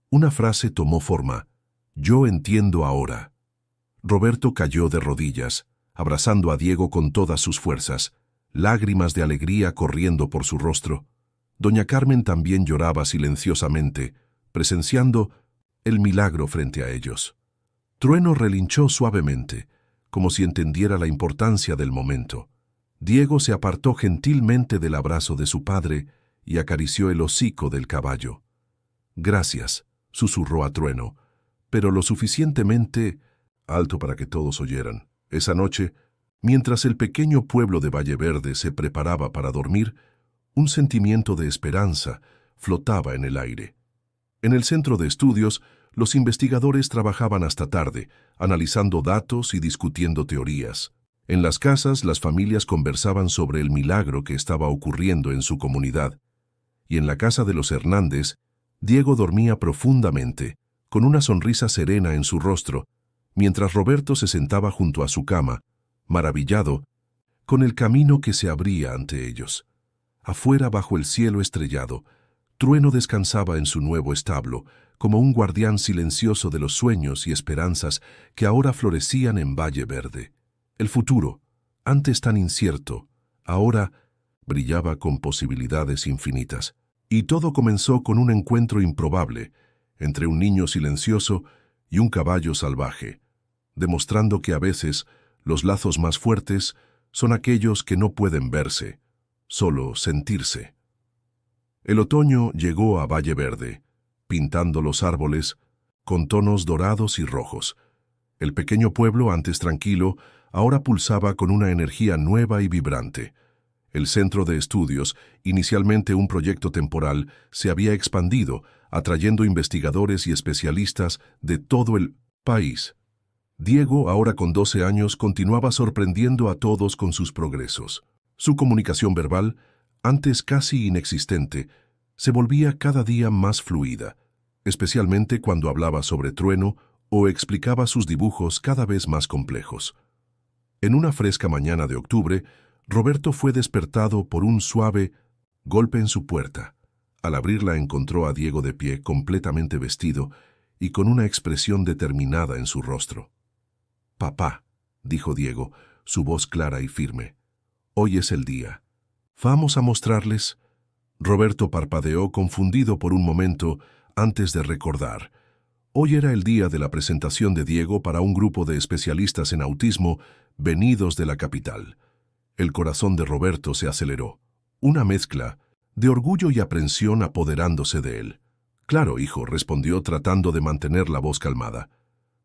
A: una frase tomó forma. «Yo entiendo ahora». Roberto cayó de rodillas, abrazando a Diego con todas sus fuerzas, lágrimas de alegría corriendo por su rostro. Doña Carmen también lloraba silenciosamente, presenciando el milagro frente a ellos. Trueno relinchó suavemente, como si entendiera la importancia del momento. Diego se apartó gentilmente del abrazo de su padre y acarició el hocico del caballo. «Gracias», susurró a Trueno, pero lo suficientemente alto para que todos oyeran. Esa noche, mientras el pequeño pueblo de Valle Verde se preparaba para dormir, un sentimiento de esperanza flotaba en el aire. En el centro de estudios, los investigadores trabajaban hasta tarde, analizando datos y discutiendo teorías. En las casas, las familias conversaban sobre el milagro que estaba ocurriendo en su comunidad. Y en la casa de los Hernández, Diego dormía profundamente, con una sonrisa serena en su rostro, mientras Roberto se sentaba junto a su cama, maravillado, con el camino que se abría ante ellos. Afuera, bajo el cielo estrellado, Trueno descansaba en su nuevo establo, como un guardián silencioso de los sueños y esperanzas que ahora florecían en Valle Verde. El futuro, antes tan incierto, ahora brillaba con posibilidades infinitas. Y todo comenzó con un encuentro improbable entre un niño silencioso y un caballo salvaje, demostrando que a veces los lazos más fuertes son aquellos que no pueden verse, solo sentirse. El otoño llegó a Valle Verde, pintando los árboles, con tonos dorados y rojos. El pequeño pueblo, antes tranquilo, ahora pulsaba con una energía nueva y vibrante. El centro de estudios, inicialmente un proyecto temporal, se había expandido, atrayendo investigadores y especialistas de todo el país. Diego, ahora con 12 años, continuaba sorprendiendo a todos con sus progresos. Su comunicación verbal, antes casi inexistente, se volvía cada día más fluida, especialmente cuando hablaba sobre Trueno o explicaba sus dibujos cada vez más complejos. En una fresca mañana de octubre, Roberto fue despertado por un suave golpe en su puerta. Al abrirla encontró a Diego de pie, completamente vestido y con una expresión determinada en su rostro. «Papá», dijo Diego, su voz clara y firme, «hoy es el día. ¿Vamos a mostrarles?» Roberto parpadeó, confundido por un momento, antes de recordar. Hoy era el día de la presentación de Diego para un grupo de especialistas en autismo venidos de la capital. El corazón de Roberto se aceleró. Una mezcla de orgullo y aprensión apoderándose de él. «Claro, hijo», respondió tratando de mantener la voz calmada.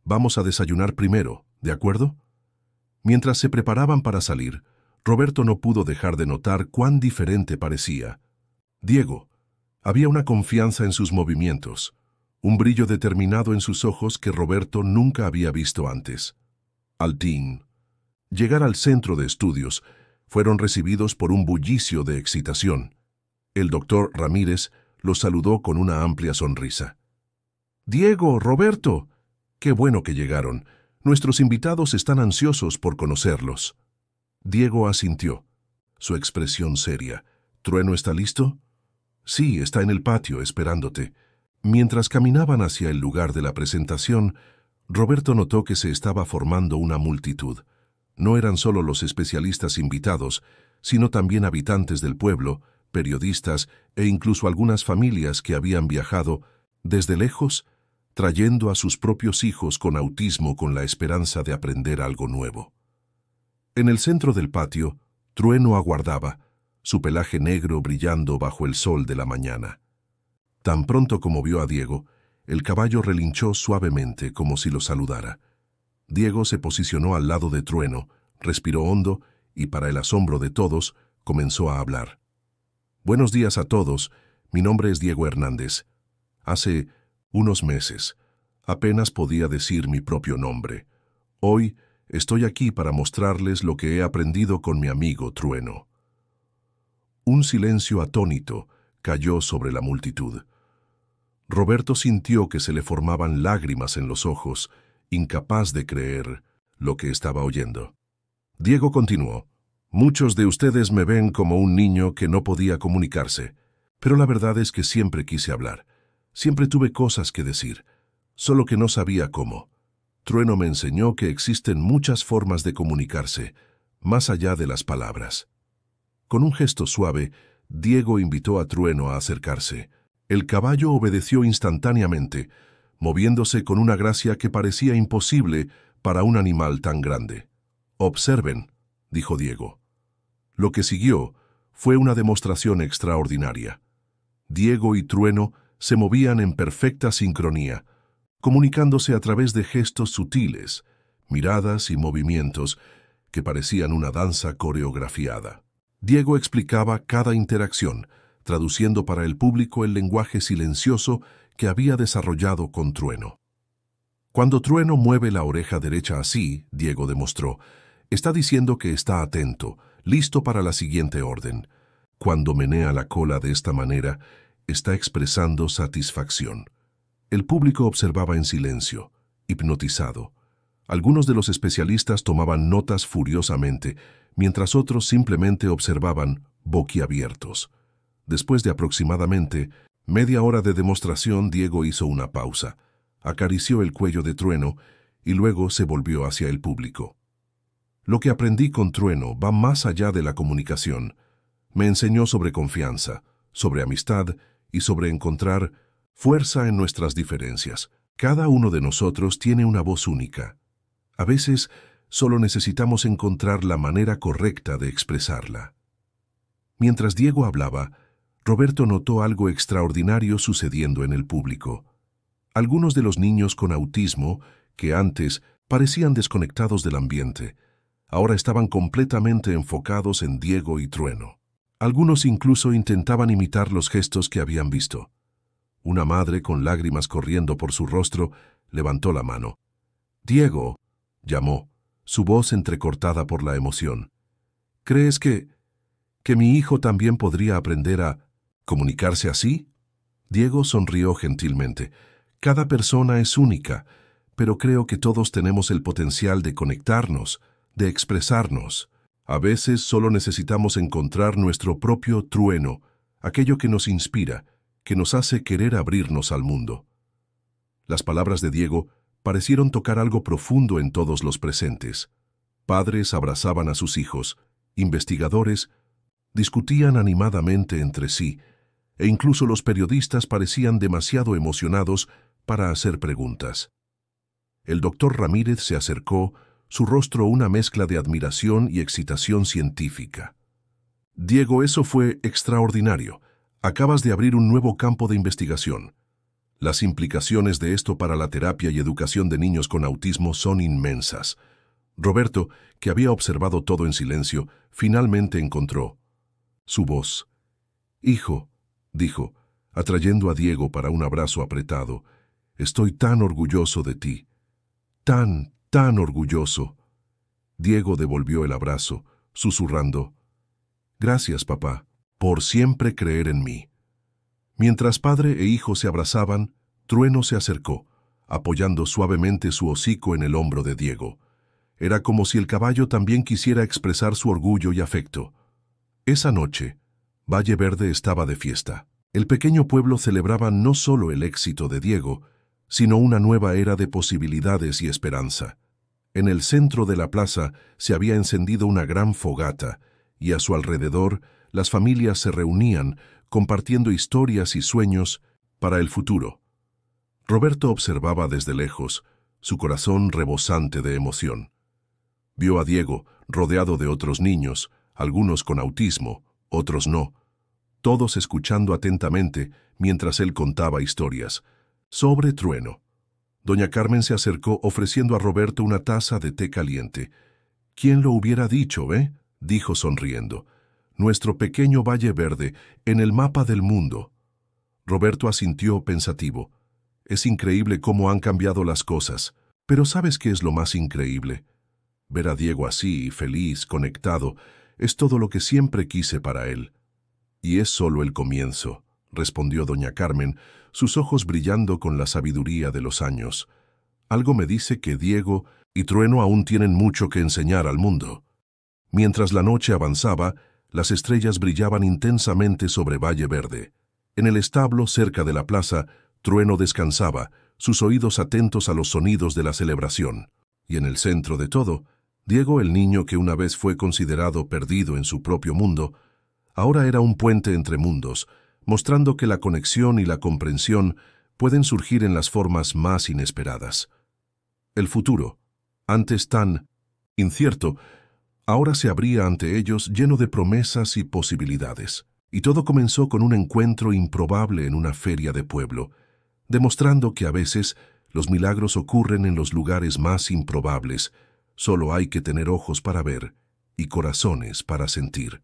A: «Vamos a desayunar primero, ¿de acuerdo?» Mientras se preparaban para salir, Roberto no pudo dejar de notar cuán diferente parecía. Diego. Había una confianza en sus movimientos, un brillo determinado en sus ojos que Roberto nunca había visto antes. Altín. Llegar al centro de estudios, fueron recibidos por un bullicio de excitación. El doctor Ramírez los saludó con una amplia sonrisa. «Diego, Roberto, qué bueno que llegaron. Nuestros invitados están ansiosos por conocerlos». Diego asintió, su expresión seria. «¿Trueno está listo?» «Sí, está en el patio, esperándote». Mientras caminaban hacia el lugar de la presentación, Roberto notó que se estaba formando una multitud. No eran solo los especialistas invitados, sino también habitantes del pueblo, periodistas e incluso algunas familias que habían viajado desde lejos, trayendo a sus propios hijos con autismo con la esperanza de aprender algo nuevo. En el centro del patio, Trueno aguardaba, su pelaje negro brillando bajo el sol de la mañana. Tan pronto como vio a Diego, el caballo relinchó suavemente como si lo saludara. Diego se posicionó al lado de Trueno, respiró hondo y, para el asombro de todos, comenzó a hablar. «Buenos días a todos, mi nombre es Diego Hernández. Hace unos meses, apenas podía decir mi propio nombre. Hoy estoy aquí para mostrarles lo que he aprendido con mi amigo Trueno». Un silencio atónito cayó sobre la multitud. Roberto sintió que se le formaban lágrimas en los ojos, incapaz de creer lo que estaba oyendo. Diego continuó. «Muchos de ustedes me ven como un niño que no podía comunicarse, pero la verdad es que siempre quise hablar. Siempre tuve cosas que decir, solo que no sabía cómo. Trueno me enseñó que existen muchas formas de comunicarse, más allá de las palabras». Con un gesto suave, Diego invitó a Trueno a acercarse. El caballo obedeció instantáneamente, moviéndose con una gracia que parecía imposible para un animal tan grande. «Observen», dijo Diego. Lo que siguió fue una demostración extraordinaria. Diego y Trueno se movían en perfecta sincronía, comunicándose a través de gestos sutiles, miradas y movimientos que parecían una danza coreografiada. Diego explicaba cada interacción, traduciendo para el público el lenguaje silencioso que había desarrollado con Trueno. Cuando Trueno mueve la oreja derecha así, Diego demostró, está diciendo que está atento, listo para la siguiente orden. Cuando menea la cola de esta manera, está expresando satisfacción. El público observaba en silencio, hipnotizado. Algunos de los especialistas tomaban notas furiosamente, mientras otros simplemente observaban boquiabiertos. Después de aproximadamente media hora de demostración, Diego hizo una pausa, acarició el cuello de Trueno y luego se volvió hacia el público. «Lo que aprendí con Trueno va más allá de la comunicación. Me enseñó sobre confianza, sobre amistad y sobre encontrar fuerza en nuestras diferencias. Cada uno de nosotros tiene una voz única. A veces solo necesitamos encontrar la manera correcta de expresarla». Mientras Diego hablaba, Roberto notó algo extraordinario sucediendo en el público. Algunos de los niños con autismo, que antes parecían desconectados del ambiente, ahora estaban completamente enfocados en Diego y Trueno. Algunos incluso intentaban imitar los gestos que habían visto. Una madre, con lágrimas corriendo por su rostro, levantó la mano. «Diego», llamó, su voz entrecortada por la emoción. «¿Crees que mi hijo también podría aprender a comunicarse así?» Diego sonrió gentilmente. «Cada persona es única, pero creo que todos tenemos el potencial de conectarnos, de expresarnos. A veces solo necesitamos encontrar nuestro propio trueno, aquello que nos inspira, que nos hace querer abrirnos al mundo». Las palabras de Diego parecieron tocar algo profundo en todos los presentes. Padres abrazaban a sus hijos, investigadores discutían animadamente entre sí, e incluso los periodistas parecían demasiado emocionados para hacer preguntas. El doctor Ramírez se acercó, su rostro una mezcla de admiración y excitación científica. «Diego, eso fue extraordinario. Acabas de abrir un nuevo campo de investigación. Las implicaciones de esto para la terapia y educación de niños con autismo son inmensas». Roberto, que había observado todo en silencio, finalmente encontró su voz. «Hijo», dijo, atrayendo a Diego para un abrazo apretado, «estoy tan orgulloso de ti. Tan orgulloso». Diego devolvió el abrazo, susurrando, «Gracias, papá, por siempre creer en mí». Mientras padre e hijo se abrazaban, Trueno se acercó, apoyando suavemente su hocico en el hombro de Diego. Era como si el caballo también quisiera expresar su orgullo y afecto. Esa noche, Valle Verde estaba de fiesta. El pequeño pueblo celebraba no solo el éxito de Diego, sino una nueva era de posibilidades y esperanza. En el centro de la plaza se había encendido una gran fogata, y a su alrededor las familias se reunían, compartiendo historias y sueños para el futuro. Roberto observaba desde lejos, su corazón rebosante de emoción. Vio a Diego rodeado de otros niños, algunos con autismo, otros no, todos escuchando atentamente mientras él contaba historias. Sobre Trueno. Doña Carmen se acercó ofreciendo a Roberto una taza de té caliente. «¿Quién lo hubiera dicho, dijo sonriendo. «Nuestro pequeño Valle Verde en el mapa del mundo». Roberto asintió pensativo. «Es increíble cómo han cambiado las cosas, pero ¿sabes qué es lo más increíble? Ver a Diego así, feliz, conectado, es todo lo que siempre quise para él». «Y es solo el comienzo», respondió doña Carmen, sus ojos brillando con la sabiduría de los años. «Algo me dice que Diego y Trueno aún tienen mucho que enseñar al mundo». Mientras la noche avanzaba, las estrellas brillaban intensamente sobre Valle Verde. En el establo, cerca de la plaza, Trueno descansaba, sus oídos atentos a los sonidos de la celebración. Y en el centro de todo, Diego, el niño que una vez fue considerado perdido en su propio mundo, ahora era un puente entre mundos, mostrando que la conexión y la comprensión pueden surgir en las formas más inesperadas. El futuro, antes tan incierto, ahora se abría ante ellos lleno de promesas y posibilidades. Y todo comenzó con un encuentro improbable en una feria de pueblo, demostrando que a veces los milagros ocurren en los lugares más improbables. Solo hay que tener ojos para ver y corazones para sentir.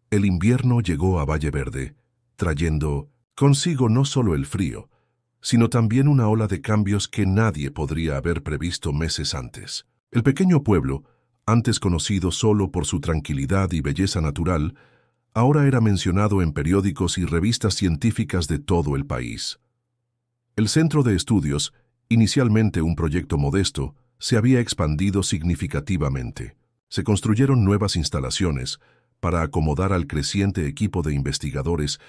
A: El invierno llegó a Valle Verde, trayendo consigo no solo el frío, sino también una ola de cambios que nadie podría haber previsto meses antes. El pequeño pueblo, antes conocido solo por su tranquilidad y belleza natural, ahora era mencionado en periódicos y revistas científicas de todo el país. El centro de estudios, inicialmente un proyecto modesto, se había expandido significativamente. Se construyeron nuevas instalaciones para acomodar al creciente equipo de investigadores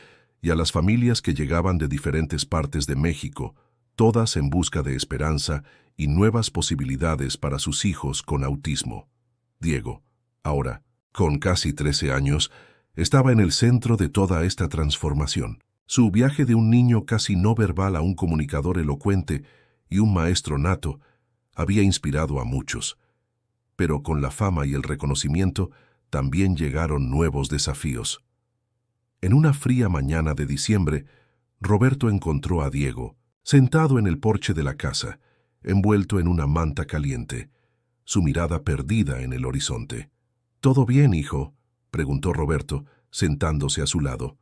A: y a las familias que llegaban de diferentes partes de México, todas en busca de esperanza y nuevas posibilidades para sus hijos con autismo. Diego, ahora, con casi 13 años, estaba en el centro de toda esta transformación. Su viaje de un niño casi no verbal a un comunicador elocuente y un maestro nato había inspirado a muchos. Pero con la fama y el reconocimiento también llegaron nuevos desafíos. En una fría mañana de diciembre, Roberto encontró a Diego, sentado en el porche de la casa, envuelto en una manta caliente, su mirada perdida en el horizonte. «¿Todo bien, hijo?», preguntó Roberto, sentándose a su lado.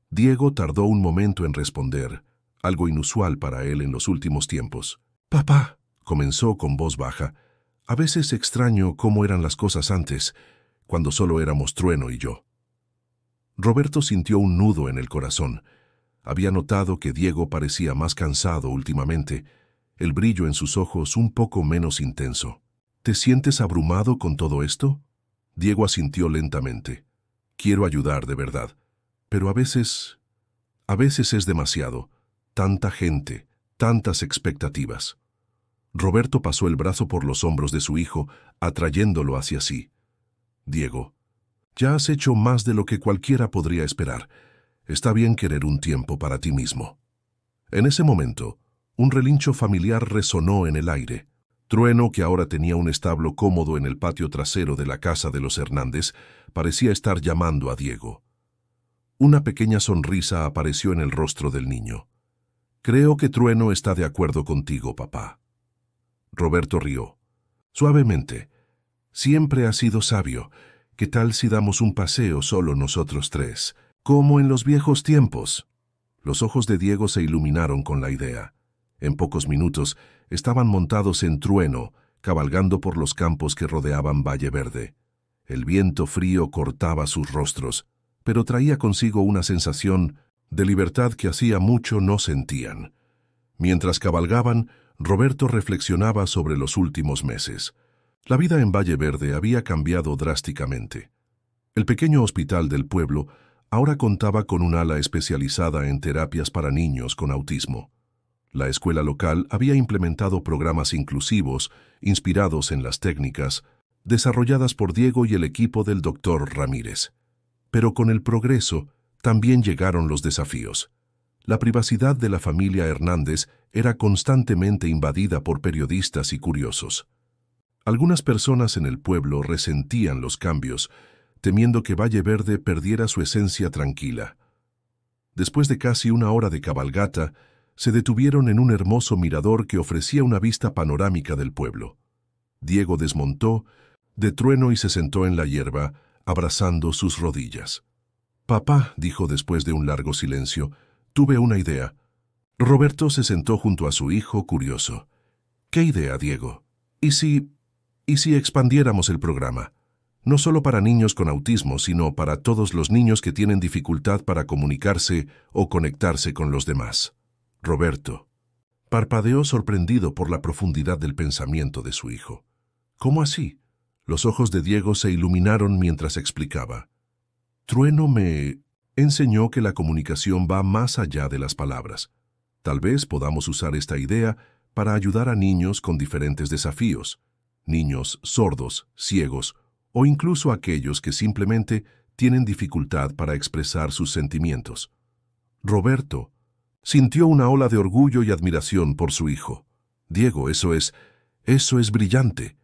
A: Diego tardó un momento en responder, algo inusual para él en los últimos tiempos. «Papá», comenzó con voz baja, «a veces extraño cómo eran las cosas antes, cuando solo éramos Trueno y yo». Roberto sintió un nudo en el corazón. Había notado que Diego parecía más cansado últimamente, el brillo en sus ojos un poco menos intenso. «¿Te sientes abrumado con todo esto?». Diego asintió lentamente. «Quiero ayudar de verdad, pero a veces es demasiado. Tanta gente, tantas expectativas». Roberto pasó el brazo por los hombros de su hijo, atrayéndolo hacia sí. «Diego, ya has hecho más de lo que cualquiera podría esperar. Está bien querer un tiempo para ti mismo». En ese momento, un relincho familiar resonó en el aire. Trueno, que ahora tenía un establo cómodo en el patio trasero de la casa de los Hernández, parecía estar llamando a Diego. Una pequeña sonrisa apareció en el rostro del niño. «Creo que Trueno está de acuerdo contigo, papá». Roberto rió. Suavemente. «Siempre has sido sabio. ¿Qué tal si damos un paseo solo nosotros tres, como en los viejos tiempos?». Los ojos de Diego se iluminaron con la idea. En pocos minutos estaban montados en Trueno, cabalgando por los campos que rodeaban Valle Verde. El viento frío cortaba sus rostros, pero traía consigo una sensación de libertad que hacía mucho no sentían. Mientras cabalgaban, Roberto reflexionaba sobre los últimos meses. La vida en Valle Verde había cambiado drásticamente. El pequeño hospital del pueblo ahora contaba con un ala especializada en terapias para niños con autismo. La escuela local había implementado programas inclusivos inspirados en las técnicas desarrolladas por Diego y el equipo del Dr. Ramírez. Pero con el progreso también llegaron los desafíos. La privacidad de la familia Hernández era constantemente invadida por periodistas y curiosos. Algunas personas en el pueblo resentían los cambios, temiendo que Valle Verde perdiera su esencia tranquila. Después de casi una hora de cabalgata, se detuvieron en un hermoso mirador que ofrecía una vista panorámica del pueblo. Diego desmontó de Trueno y se sentó en la hierba, abrazando sus rodillas. «Papá», dijo después de un largo silencio, «tuve una idea». Roberto se sentó junto a su hijo, curioso. «¿Qué idea, Diego? ¿Y si expandiéramos el programa? No solo para niños con autismo, sino para todos los niños que tienen dificultad para comunicarse o conectarse con los demás». Roberto parpadeó sorprendido por la profundidad del pensamiento de su hijo. «¿Cómo así?». Los ojos de Diego se iluminaron mientras explicaba. «Trueno me enseñó que la comunicación va más allá de las palabras. Tal vez podamos usar esta idea para ayudar a niños con diferentes desafíos, niños sordos, ciegos, o incluso aquellos que simplemente tienen dificultad para expresar sus sentimientos». Roberto sintió una ola de orgullo y admiración por su hijo. «Diego, eso es brillante».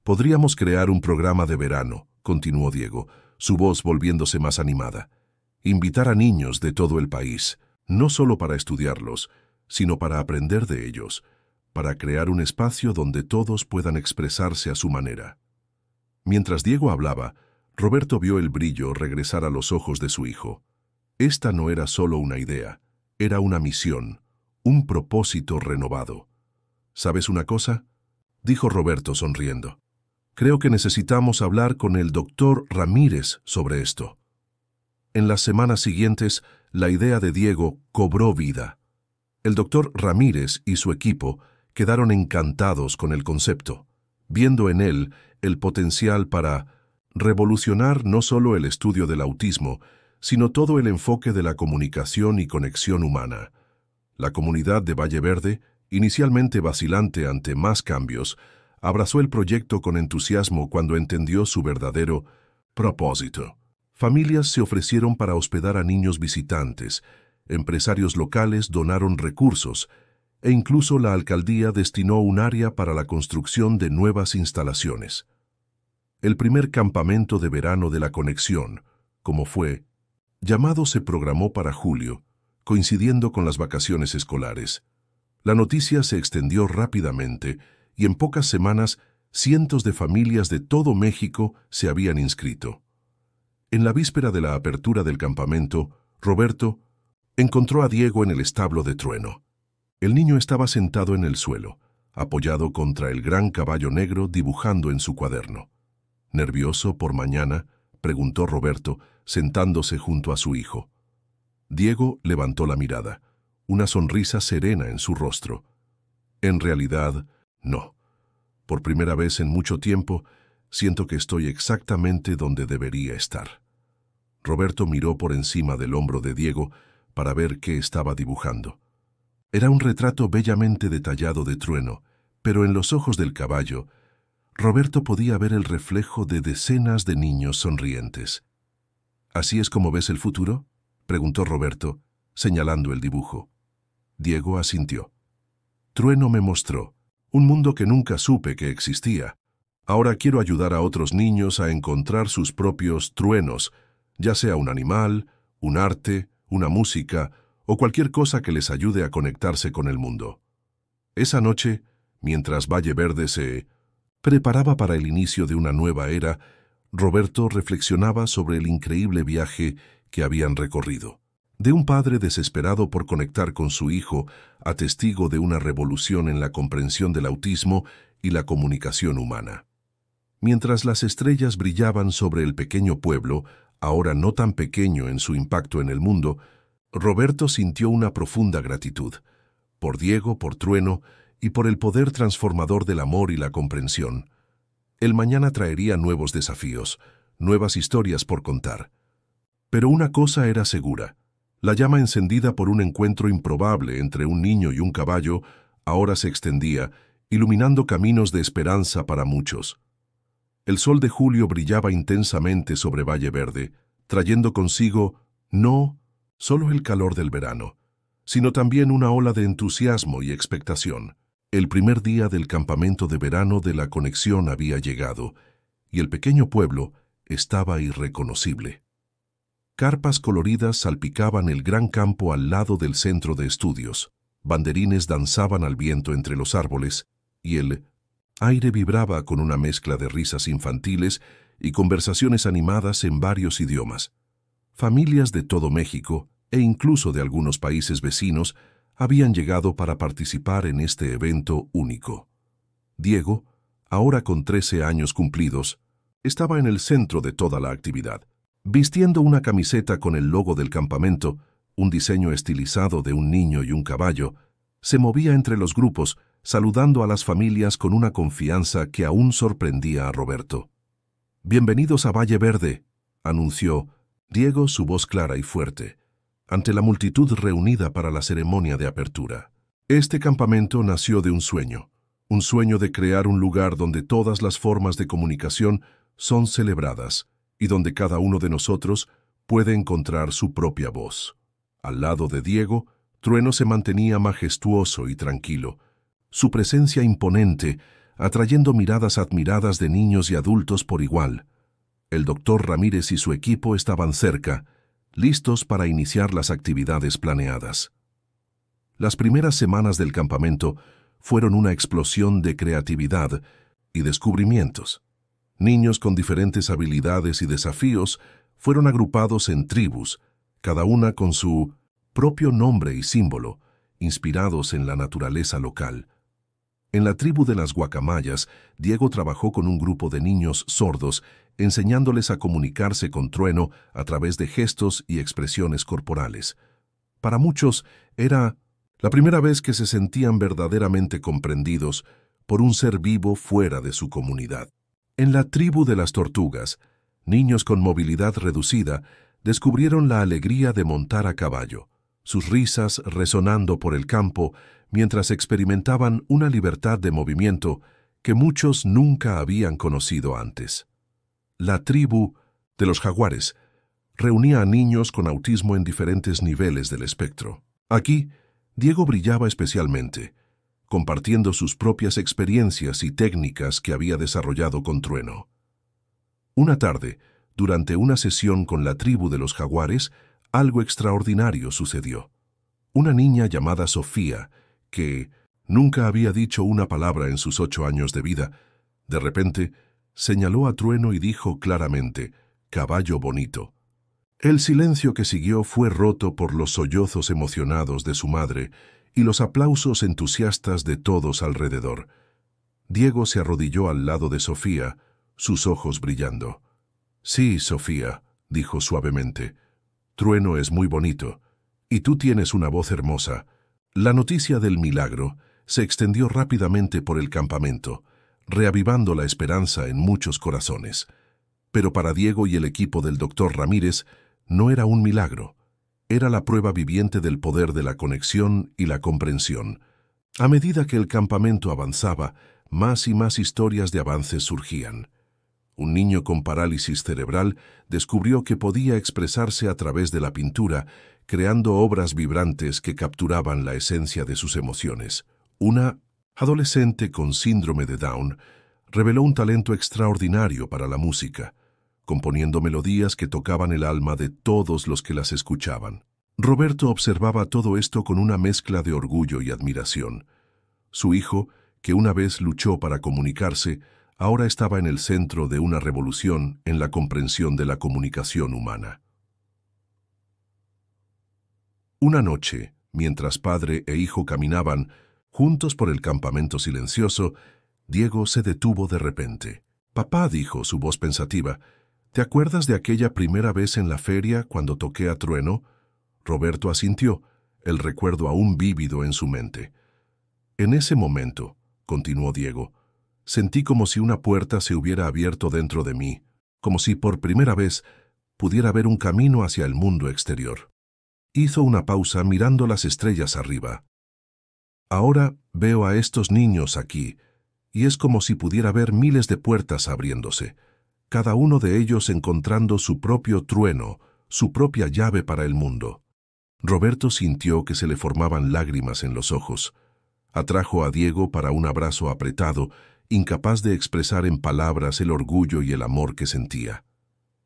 A: «Podríamos crear un programa de verano», continuó Diego, su voz volviéndose más animada. «Invitar a niños de todo el país, no solo para estudiarlos, sino para aprender de ellos, para crear un espacio donde todos puedan expresarse a su manera». Mientras Diego hablaba, Roberto vio el brillo regresar a los ojos de su hijo. Esta no era solo una idea, era una misión, un propósito renovado. «¿Sabes una cosa?», dijo Roberto sonriendo. «Creo que necesitamos hablar con el doctor Ramírez sobre esto». En las semanas siguientes, la idea de Diego cobró vida. El doctor Ramírez y su equipo quedaron encantados con el concepto, viendo en él el potencial para revolucionar no solo el estudio del autismo, sino todo el enfoque de la comunicación y conexión humana. La comunidad de Valle Verde, inicialmente vacilante ante más cambios, abrazó el proyecto con entusiasmo cuando entendió su verdadero propósito. Familias se ofrecieron para hospedar a niños visitantes, empresarios locales donaron recursos, e incluso la alcaldía destinó un área para la construcción de nuevas instalaciones. El primer campamento de verano de la conexión, como fue llamado, se programó para julio, coincidiendo con las vacaciones escolares. La noticia se extendió rápidamente y en pocas semanas cientos de familias de todo México se habían inscrito. En la víspera de la apertura del campamento, Roberto encontró a Diego en el establo de Trueno. El niño estaba sentado en el suelo, apoyado contra el gran caballo negro, dibujando en su cuaderno. ¿Nervioso por mañana?, preguntó Roberto, sentándose junto a su hijo. Diego levantó la mirada, una sonrisa serena en su rostro. En realidad, no. Por primera vez en mucho tiempo, siento que estoy exactamente donde debería estar. Roberto miró por encima del hombro de Diego para ver qué estaba dibujando. Era un retrato bellamente detallado de Trueno, pero en los ojos del caballo, Roberto podía ver el reflejo de decenas de niños sonrientes. ¿Así es como ves el futuro?, preguntó Roberto, señalando el dibujo. Diego asintió. Trueno me mostró un mundo que nunca supe que existía. Ahora quiero ayudar a otros niños a encontrar sus propios truenos, ya sea un animal, un arte, una música o cualquier cosa que les ayude a conectarse con el mundo. Esa noche, mientras Valle Verde se preparaba para el inicio de una nueva era, Roberto reflexionaba sobre el increíble viaje que habían recorrido. De un padre desesperado por conectar con su hijo a testigo de una revolución en la comprensión del autismo y la comunicación humana. Mientras las estrellas brillaban sobre el pequeño pueblo, ahora no tan pequeño en su impacto en el mundo, Roberto sintió una profunda gratitud, por Diego, por Trueno y por el poder transformador del amor y la comprensión. El mañana traería nuevos desafíos, nuevas historias por contar. Pero una cosa era segura: la llama encendida por un encuentro improbable entre un niño y un caballo ahora se extendía, iluminando caminos de esperanza para muchos. El sol de julio brillaba intensamente sobre Valle Verde, trayendo consigo no solo el calor del verano, sino también una ola de entusiasmo y expectación. El primer día del campamento de verano de la conexión había llegado, y el pequeño pueblo estaba irreconocible. Carpas coloridas salpicaban el gran campo al lado del centro de estudios, banderines danzaban al viento entre los árboles, y el aire vibraba con una mezcla de risas infantiles y conversaciones animadas en varios idiomas. Familias de todo México, e incluso de algunos países vecinos, habían llegado para participar en este evento único. Diego, ahora con 13 años cumplidos, estaba en el centro de toda la actividad. Vistiendo una camiseta con el logo del campamento, un diseño estilizado de un niño y un caballo, se movía entre los grupos, saludando a las familias con una confianza que aún sorprendía a Roberto. «Bienvenidos a Valle Verde», anunció Diego, su voz clara y fuerte, ante la multitud reunida para la ceremonia de apertura. Este campamento nació de un sueño de crear un lugar donde todas las formas de comunicación son celebradas y donde cada uno de nosotros puede encontrar su propia voz. Al lado de Diego, Trueno se mantenía majestuoso y tranquilo, su presencia imponente, atrayendo miradas admiradas de niños y adultos por igual. El doctor Ramírez y su equipo estaban cerca, listos para iniciar las actividades planeadas. Las primeras semanas del campamento fueron una explosión de creatividad y descubrimientos. Niños con diferentes habilidades y desafíos fueron agrupados en tribus, cada una con su propio nombre y símbolo, inspirados en la naturaleza local. En la tribu de las guacamayas, Diego trabajó con un grupo de niños sordos, enseñándoles a comunicarse con Trueno a través de gestos y expresiones corporales. Para muchos, era la primera vez que se sentían verdaderamente comprendidos por un ser vivo fuera de su comunidad. En la tribu de las tortugas, niños con movilidad reducida descubrieron la alegría de montar a caballo, sus risas resonando por el campo mientras experimentaban una libertad de movimiento que muchos nunca habían conocido antes. La tribu de los jaguares reunía a niños con autismo en diferentes niveles del espectro. Aquí, Diego brillaba especialmente, compartiendo sus propias experiencias y técnicas que había desarrollado con Trueno. Una tarde, durante una sesión con la tribu de los jaguares, algo extraordinario sucedió. Una niña llamada Sofía, que nunca había dicho una palabra en sus 8 años de vida, de repente señaló a Trueno y dijo claramente: «Caballo bonito». El silencio que siguió fue roto por los sollozos emocionados de su madre y los aplausos entusiastas de todos alrededor. Diego se arrodilló al lado de Sofía, sus ojos brillando. «Sí, Sofía», dijo suavemente, «Trueno es muy bonito, y tú tienes una voz hermosa». La noticia del milagro se extendió rápidamente por el campamento, reavivando la esperanza en muchos corazones. Pero para Diego y el equipo del doctor Ramírez no era un milagro, era la prueba viviente del poder de la conexión y la comprensión. A medida que el campamento avanzaba, más y más historias de avances surgían. Un niño con parálisis cerebral descubrió que podía expresarse a través de la pintura, creando obras vibrantes que capturaban la esencia de sus emociones. Una adolescente con síndrome de Down reveló un talento extraordinario para la música, componiendo melodías que tocaban el alma de todos los que las escuchaban. Roberto observaba todo esto con una mezcla de orgullo y admiración. Su hijo, que una vez luchó para comunicarse, ahora estaba en el centro de una revolución en la comprensión de la comunicación humana. Una noche, mientras padre e hijo caminaban juntos por el campamento silencioso, Diego se detuvo de repente. «Papá», dijo su voz pensativa, «¿te acuerdas de aquella primera vez en la feria cuando toqué a Trueno?» Roberto asintió, el recuerdo aún vívido en su mente. «En ese momento», continuó Diego, «sentí como si una puerta se hubiera abierto dentro de mí, como si por primera vez pudiera ver un camino hacia el mundo exterior». Hizo una pausa mirando las estrellas arriba. «Ahora veo a estos niños aquí, y es como si pudiera ver miles de puertas abriéndose, cada uno de ellos encontrando su propio trueno, su propia llave para el mundo». Roberto sintió que se le formaban lágrimas en los ojos. Atrajo a Diego para un abrazo apretado, incapaz de expresar en palabras el orgullo y el amor que sentía.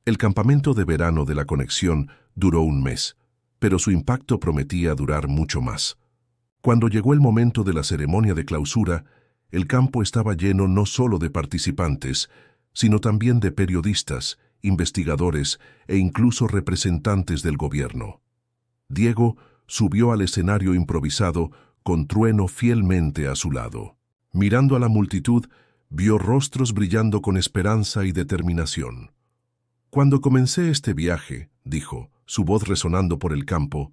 A: El campamento de verano de la conexión duró un mes, pero su impacto prometía durar mucho más. Cuando llegó el momento de la ceremonia de clausura, el campo estaba lleno no solo de participantes, sino también de periodistas, investigadores e incluso representantes del gobierno. Diego subió al escenario improvisado con Trueno fielmente a su lado. Mirando a la multitud, vio rostros brillando con esperanza y determinación. «Cuando comencé este viaje», dijo, su voz resonando por el campo,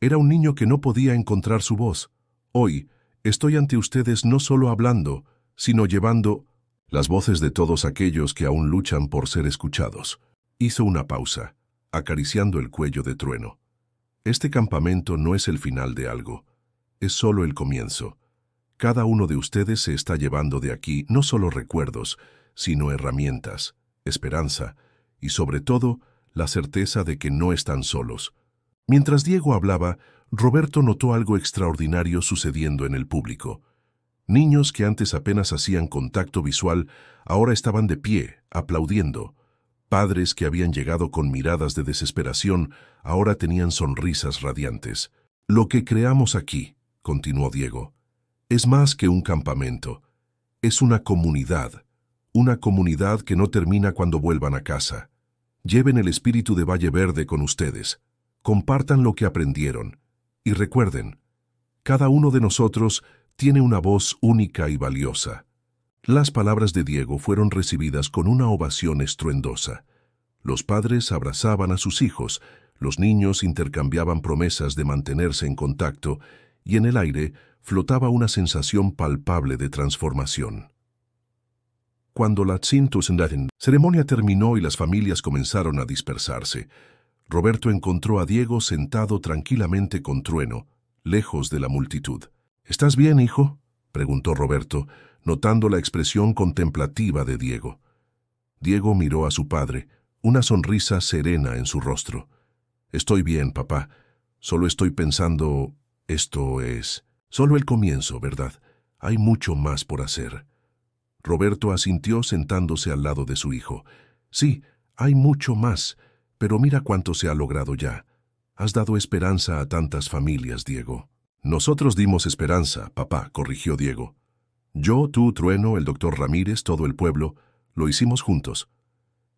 A: «era un niño que no podía encontrar su voz. Hoy estoy ante ustedes no solo hablando, sino llevando las voces de todos aquellos que aún luchan por ser escuchados». Hizo una pausa, acariciando el cuello de Trueno. «Este campamento no es el final de algo, es solo el comienzo. Cada uno de ustedes se está llevando de aquí no solo recuerdos, sino herramientas, esperanza y, sobre todo, la certeza de que no están solos». Mientras Diego hablaba, Roberto notó algo extraordinario sucediendo en el público. Niños que antes apenas hacían contacto visual, ahora estaban de pie, aplaudiendo. Padres que habían llegado con miradas de desesperación, ahora tenían sonrisas radiantes. «Lo que creamos aquí», continuó Diego, «es más que un campamento. Es una comunidad que no termina cuando vuelvan a casa. Lleven el espíritu de Valle Verde con ustedes. Compartan lo que aprendieron. Y recuerden, cada uno de nosotros tiene una voz única y valiosa». Las palabras de Diego fueron recibidas con una ovación estruendosa. Los padres abrazaban a sus hijos, los niños intercambiaban promesas de mantenerse en contacto, y en el aire flotaba una sensación palpable de transformación. Cuando la ceremonia terminó y las familias comenzaron a dispersarse, Roberto encontró a Diego sentado tranquilamente con Trueno, lejos de la multitud. «¿Estás bien, hijo?», preguntó Roberto, notando la expresión contemplativa de Diego. Diego miró a su padre, una sonrisa serena en su rostro. «Estoy bien, papá. Solo estoy pensando, esto es solo el comienzo, ¿verdad? Hay mucho más por hacer». Roberto asintió sentándose al lado de su hijo. «Sí, hay mucho más, pero mira cuánto se ha logrado ya. Has dado esperanza a tantas familias, Diego. Nosotros dimos esperanza, papá, corrigió Diego. Yo, tú, Trueno, el doctor Ramírez, todo el pueblo, lo hicimos juntos.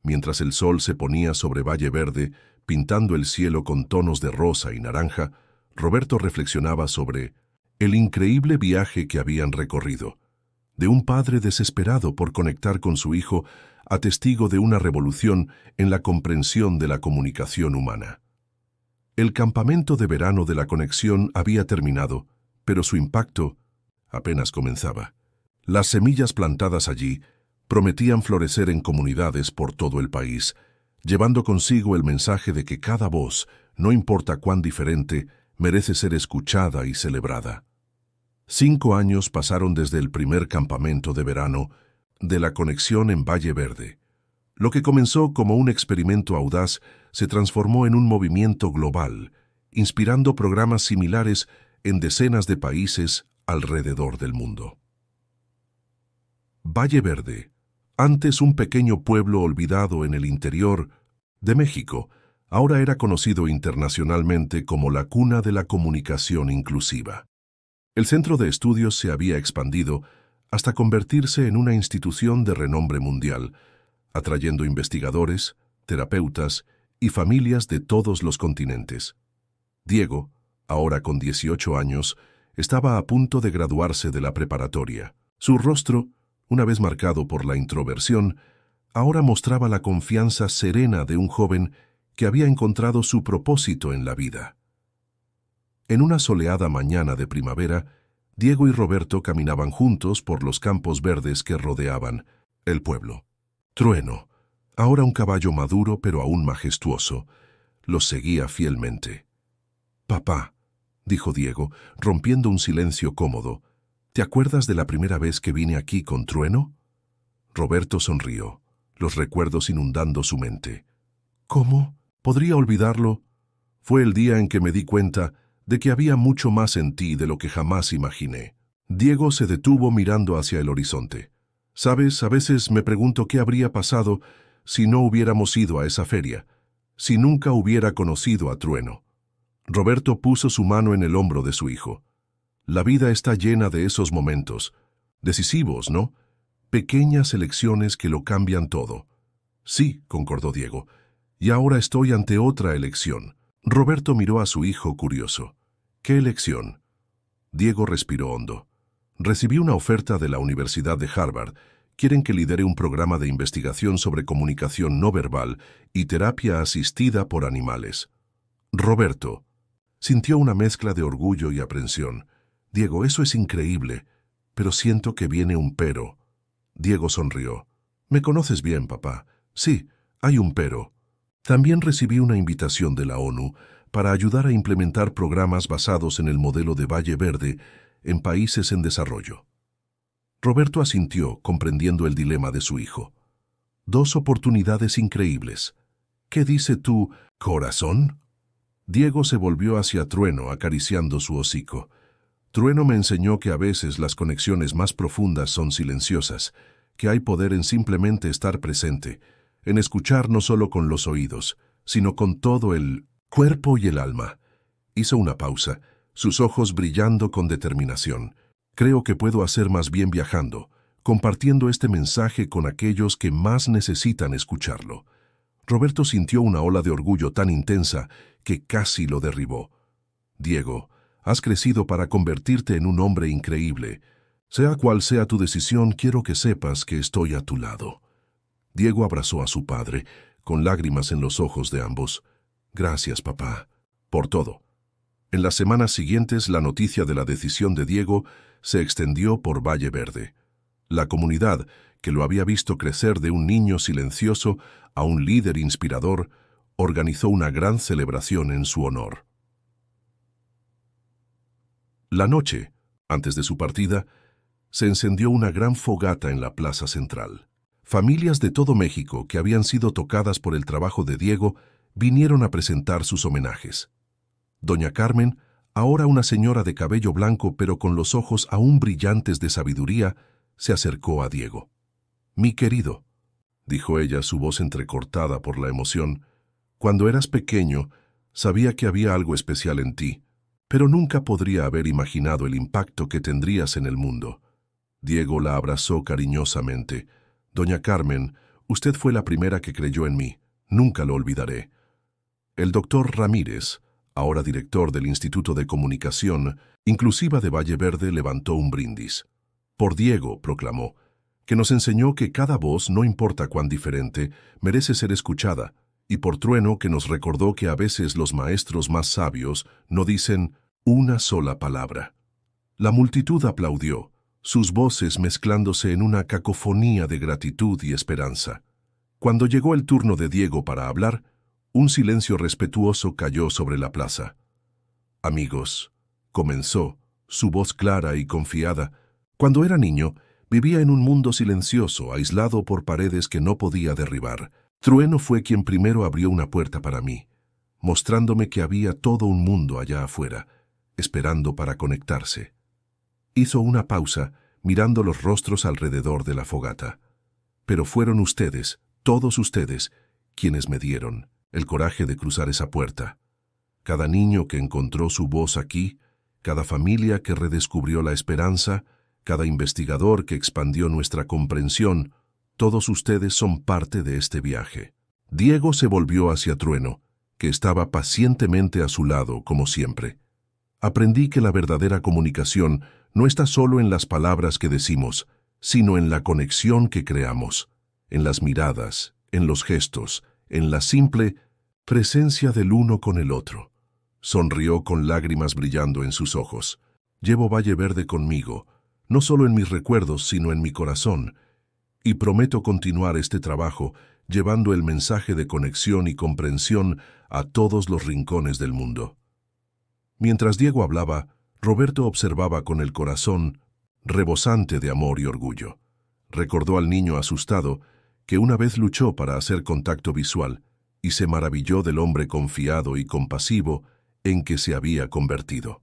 A: Mientras el sol se ponía sobre Valle Verde, pintando el cielo con tonos de rosa y naranja, Roberto reflexionaba sobre el increíble viaje que habían recorrido, de un padre desesperado por conectar con su hijo a testigo de una revolución en la comprensión de la comunicación humana. El campamento de verano de la conexión había terminado, pero su impacto apenas comenzaba. Las semillas plantadas allí prometían florecer en comunidades por todo el país, llevando consigo el mensaje de que cada voz, no importa cuán diferente, merece ser escuchada y celebrada. 5 años pasaron desde el primer campamento de verano de la conexión en Valle Verde. Lo que comenzó como un experimento audaz se transformó en un movimiento global, inspirando programas similares en decenas de países alrededor del mundo. Valle Verde, antes un pequeño pueblo olvidado en el interior de México, ahora era conocido internacionalmente como la cuna de la comunicación inclusiva. El centro de estudios se había expandido hasta convertirse en una institución de renombre mundial, atrayendo investigadores, terapeutas y familias de todos los continentes. Diego, ahora con 18 años, estaba a punto de graduarse de la preparatoria. Su rostro, una vez marcado por la introversión, ahora mostraba la confianza serena de un joven que había encontrado su propósito en la vida. En una soleada mañana de primavera, Diego y Roberto caminaban juntos por los campos verdes que rodeaban el pueblo. Trueno, ahora un caballo maduro pero aún majestuoso, los seguía fielmente. «Papá», dijo Diego, rompiendo un silencio cómodo, «¿te acuerdas de la primera vez que vine aquí con Trueno?» Roberto sonrió, los recuerdos inundando su mente. «¿Cómo? ¿Podría olvidarlo? Fue el día en que me di cuenta de que había mucho más en ti de lo que jamás imaginé». Diego se detuvo mirando hacia el horizonte. «Sabes, a veces me pregunto qué habría pasado si no hubiéramos ido a esa feria, si nunca hubiera conocido a Trueno». Roberto puso su mano en el hombro de su hijo. «La vida está llena de esos momentos, decisivos, ¿no? Pequeñas elecciones que lo cambian todo». «Sí», concordó Diego, «y ahora estoy ante otra elección». Roberto miró a su hijo curioso. «¿Qué elección?» Diego respiró hondo. «Recibí una oferta de la Universidad de Harvard. Quieren que lidere un programa de investigación sobre comunicación no verbal y terapia asistida por animales». Roberto sintió una mezcla de orgullo y aprensión. «Diego, eso es increíble, pero siento que viene un pero». Diego sonrió. «Me conoces bien, papá. Sí, hay un pero. También recibí una invitación de la ONU para ayudar a implementar programas basados en el modelo de Valle Verde en países en desarrollo». Roberto asintió, comprendiendo el dilema de su hijo. «2 oportunidades increíbles. ¿Qué dice tu corazón?» Diego se volvió hacia Trueno, acariciando su hocico. «Trueno me enseñó que a veces las conexiones más profundas son silenciosas, que hay poder en simplemente estar presente, en escuchar no solo con los oídos, sino con todo el cuerpo y el alma». Hizo una pausa, sus ojos brillando con determinación. «Creo que puedo hacer más bien viajando, compartiendo este mensaje con aquellos que más necesitan escucharlo». Roberto sintió una ola de orgullo tan intensa que casi lo derribó. «Diego, has crecido para convertirte en un hombre increíble. Sea cual sea tu decisión, quiero que sepas que estoy a tu lado». Diego abrazó a su padre, con lágrimas en los ojos de ambos. «Gracias, papá, por todo». En las semanas siguientes, la noticia de la decisión de Diego se extendió por Valle Verde. La comunidad, que lo había visto crecer de un niño silencioso a un líder inspirador, organizó una gran celebración en su honor. La noche, antes de su partida, se encendió una gran fogata en la plaza central. Familias de todo México que habían sido tocadas por el trabajo de Diego vinieron a presentar sus homenajes. Doña Carmen, ahora una señora de cabello blanco pero con los ojos aún brillantes de sabiduría, se acercó a Diego. «Mi querido», dijo ella, su voz entrecortada por la emoción, «cuando eras pequeño, Sabía que había algo especial en ti, pero nunca podría haber imaginado el impacto que tendrías en el mundo. Diego la abrazó cariñosamente. Doña Carmen, usted fue la primera que creyó en mí. Nunca lo olvidaré. El doctor Ramírez, ahora director del Instituto de Comunicación Inclusiva de Valle Verde, levantó un brindis. Por Diego, proclamó, que nos enseñó que cada voz, no importa cuán diferente, merece ser escuchada, y por Trueno, que nos recordó que a veces los maestros más sabios no dicen una sola palabra. La multitud aplaudió, sus voces mezclándose en una cacofonía de gratitud y esperanza. Cuando llegó el turno de Diego para hablar, un silencio respetuoso cayó sobre la plaza. Amigos, comenzó, su voz clara y confiada. Cuando era niño, vivía en un mundo silencioso, aislado por paredes que no podía derribar. Trueno fue quien primero abrió una puerta para mí, mostrándome que había todo un mundo allá afuera, esperando para conectarse. Hizo una pausa, mirando los rostros alrededor de la fogata. Pero fueron ustedes, todos ustedes, quienes me dieron el coraje de cruzar esa puerta. Cada niño que encontró su voz aquí, cada familia que redescubrió la esperanza, cada investigador que expandió nuestra comprensión, todos ustedes son parte de este viaje. Diego se volvió hacia Trueno, que estaba pacientemente a su lado, como siempre. Aprendí que la verdadera comunicación no está solo en las palabras que decimos, sino en la conexión que creamos, en las miradas, en los gestos, en la simple presencia del uno con el otro. Sonrió con lágrimas brillando en sus ojos. Llevo Valle Verde conmigo, no solo en mis recuerdos, sino en mi corazón, y prometo continuar este trabajo llevando el mensaje de conexión y comprensión a todos los rincones del mundo. Mientras Diego hablaba, Roberto observaba con el corazón rebosante de amor y orgullo. Recordó al niño asustado que una vez luchó para hacer contacto visual y se maravilló del hombre confiado y compasivo en que se había convertido.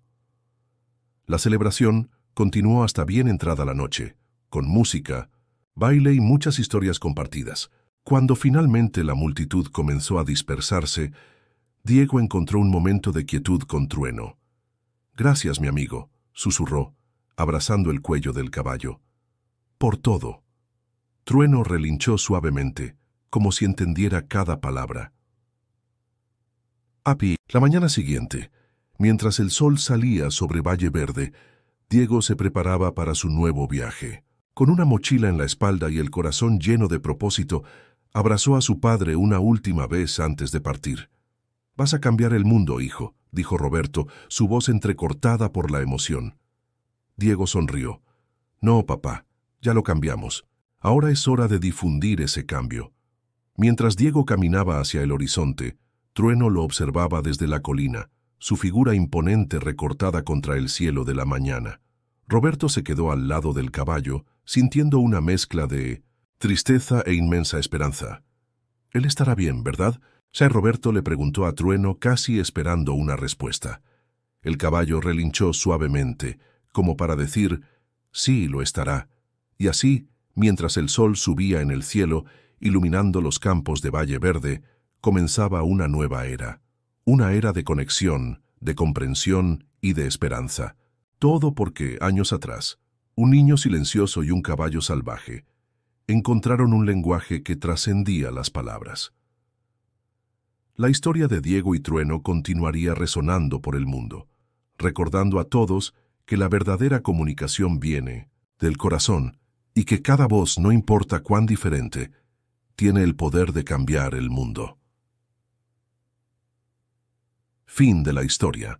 A: La celebración continuó hasta bien entrada la noche, con música, baile y muchas historias compartidas. Cuando finalmente la multitud comenzó a dispersarse, Diego encontró un momento de quietud con Trueno. «Gracias, mi amigo», susurró, abrazando el cuello del caballo. «Por todo». Trueno relinchó suavemente, como si entendiera cada palabra. La mañana siguiente, mientras el sol salía sobre Valle Verde, Diego se preparaba para su nuevo viaje. Con una mochila en la espalda y el corazón lleno de propósito, abrazó a su padre una última vez antes de partir. «Vas a cambiar el mundo, hijo», dijo Roberto, su voz entrecortada por la emoción. Diego sonrió. «No, papá, ya lo cambiamos. Ahora es hora de difundir ese cambio». Mientras Diego caminaba hacia el horizonte, Trueno lo observaba desde la colina, su figura imponente recortada contra el cielo de la mañana. Roberto se quedó al lado del caballo, sintiendo una mezcla de tristeza e inmensa esperanza. «Él estará bien, ¿verdad?», Roberto le preguntó a Trueno, casi esperando una respuesta. El caballo relinchó suavemente, como para decir, «Sí, lo estará». Y así, mientras el sol subía en el cielo, iluminando los campos de Valle Verde, comenzaba una nueva era. Una era de conexión, de comprensión y de esperanza. Todo porque, años atrás, un niño silencioso y un caballo salvaje encontraron un lenguaje que trascendía las palabras. La historia de Diego y Trueno continuaría resonando por el mundo, recordando a todos que la verdadera comunicación viene del corazón y que cada voz, no importa cuán diferente, tiene el poder de cambiar el mundo. Fin de la historia.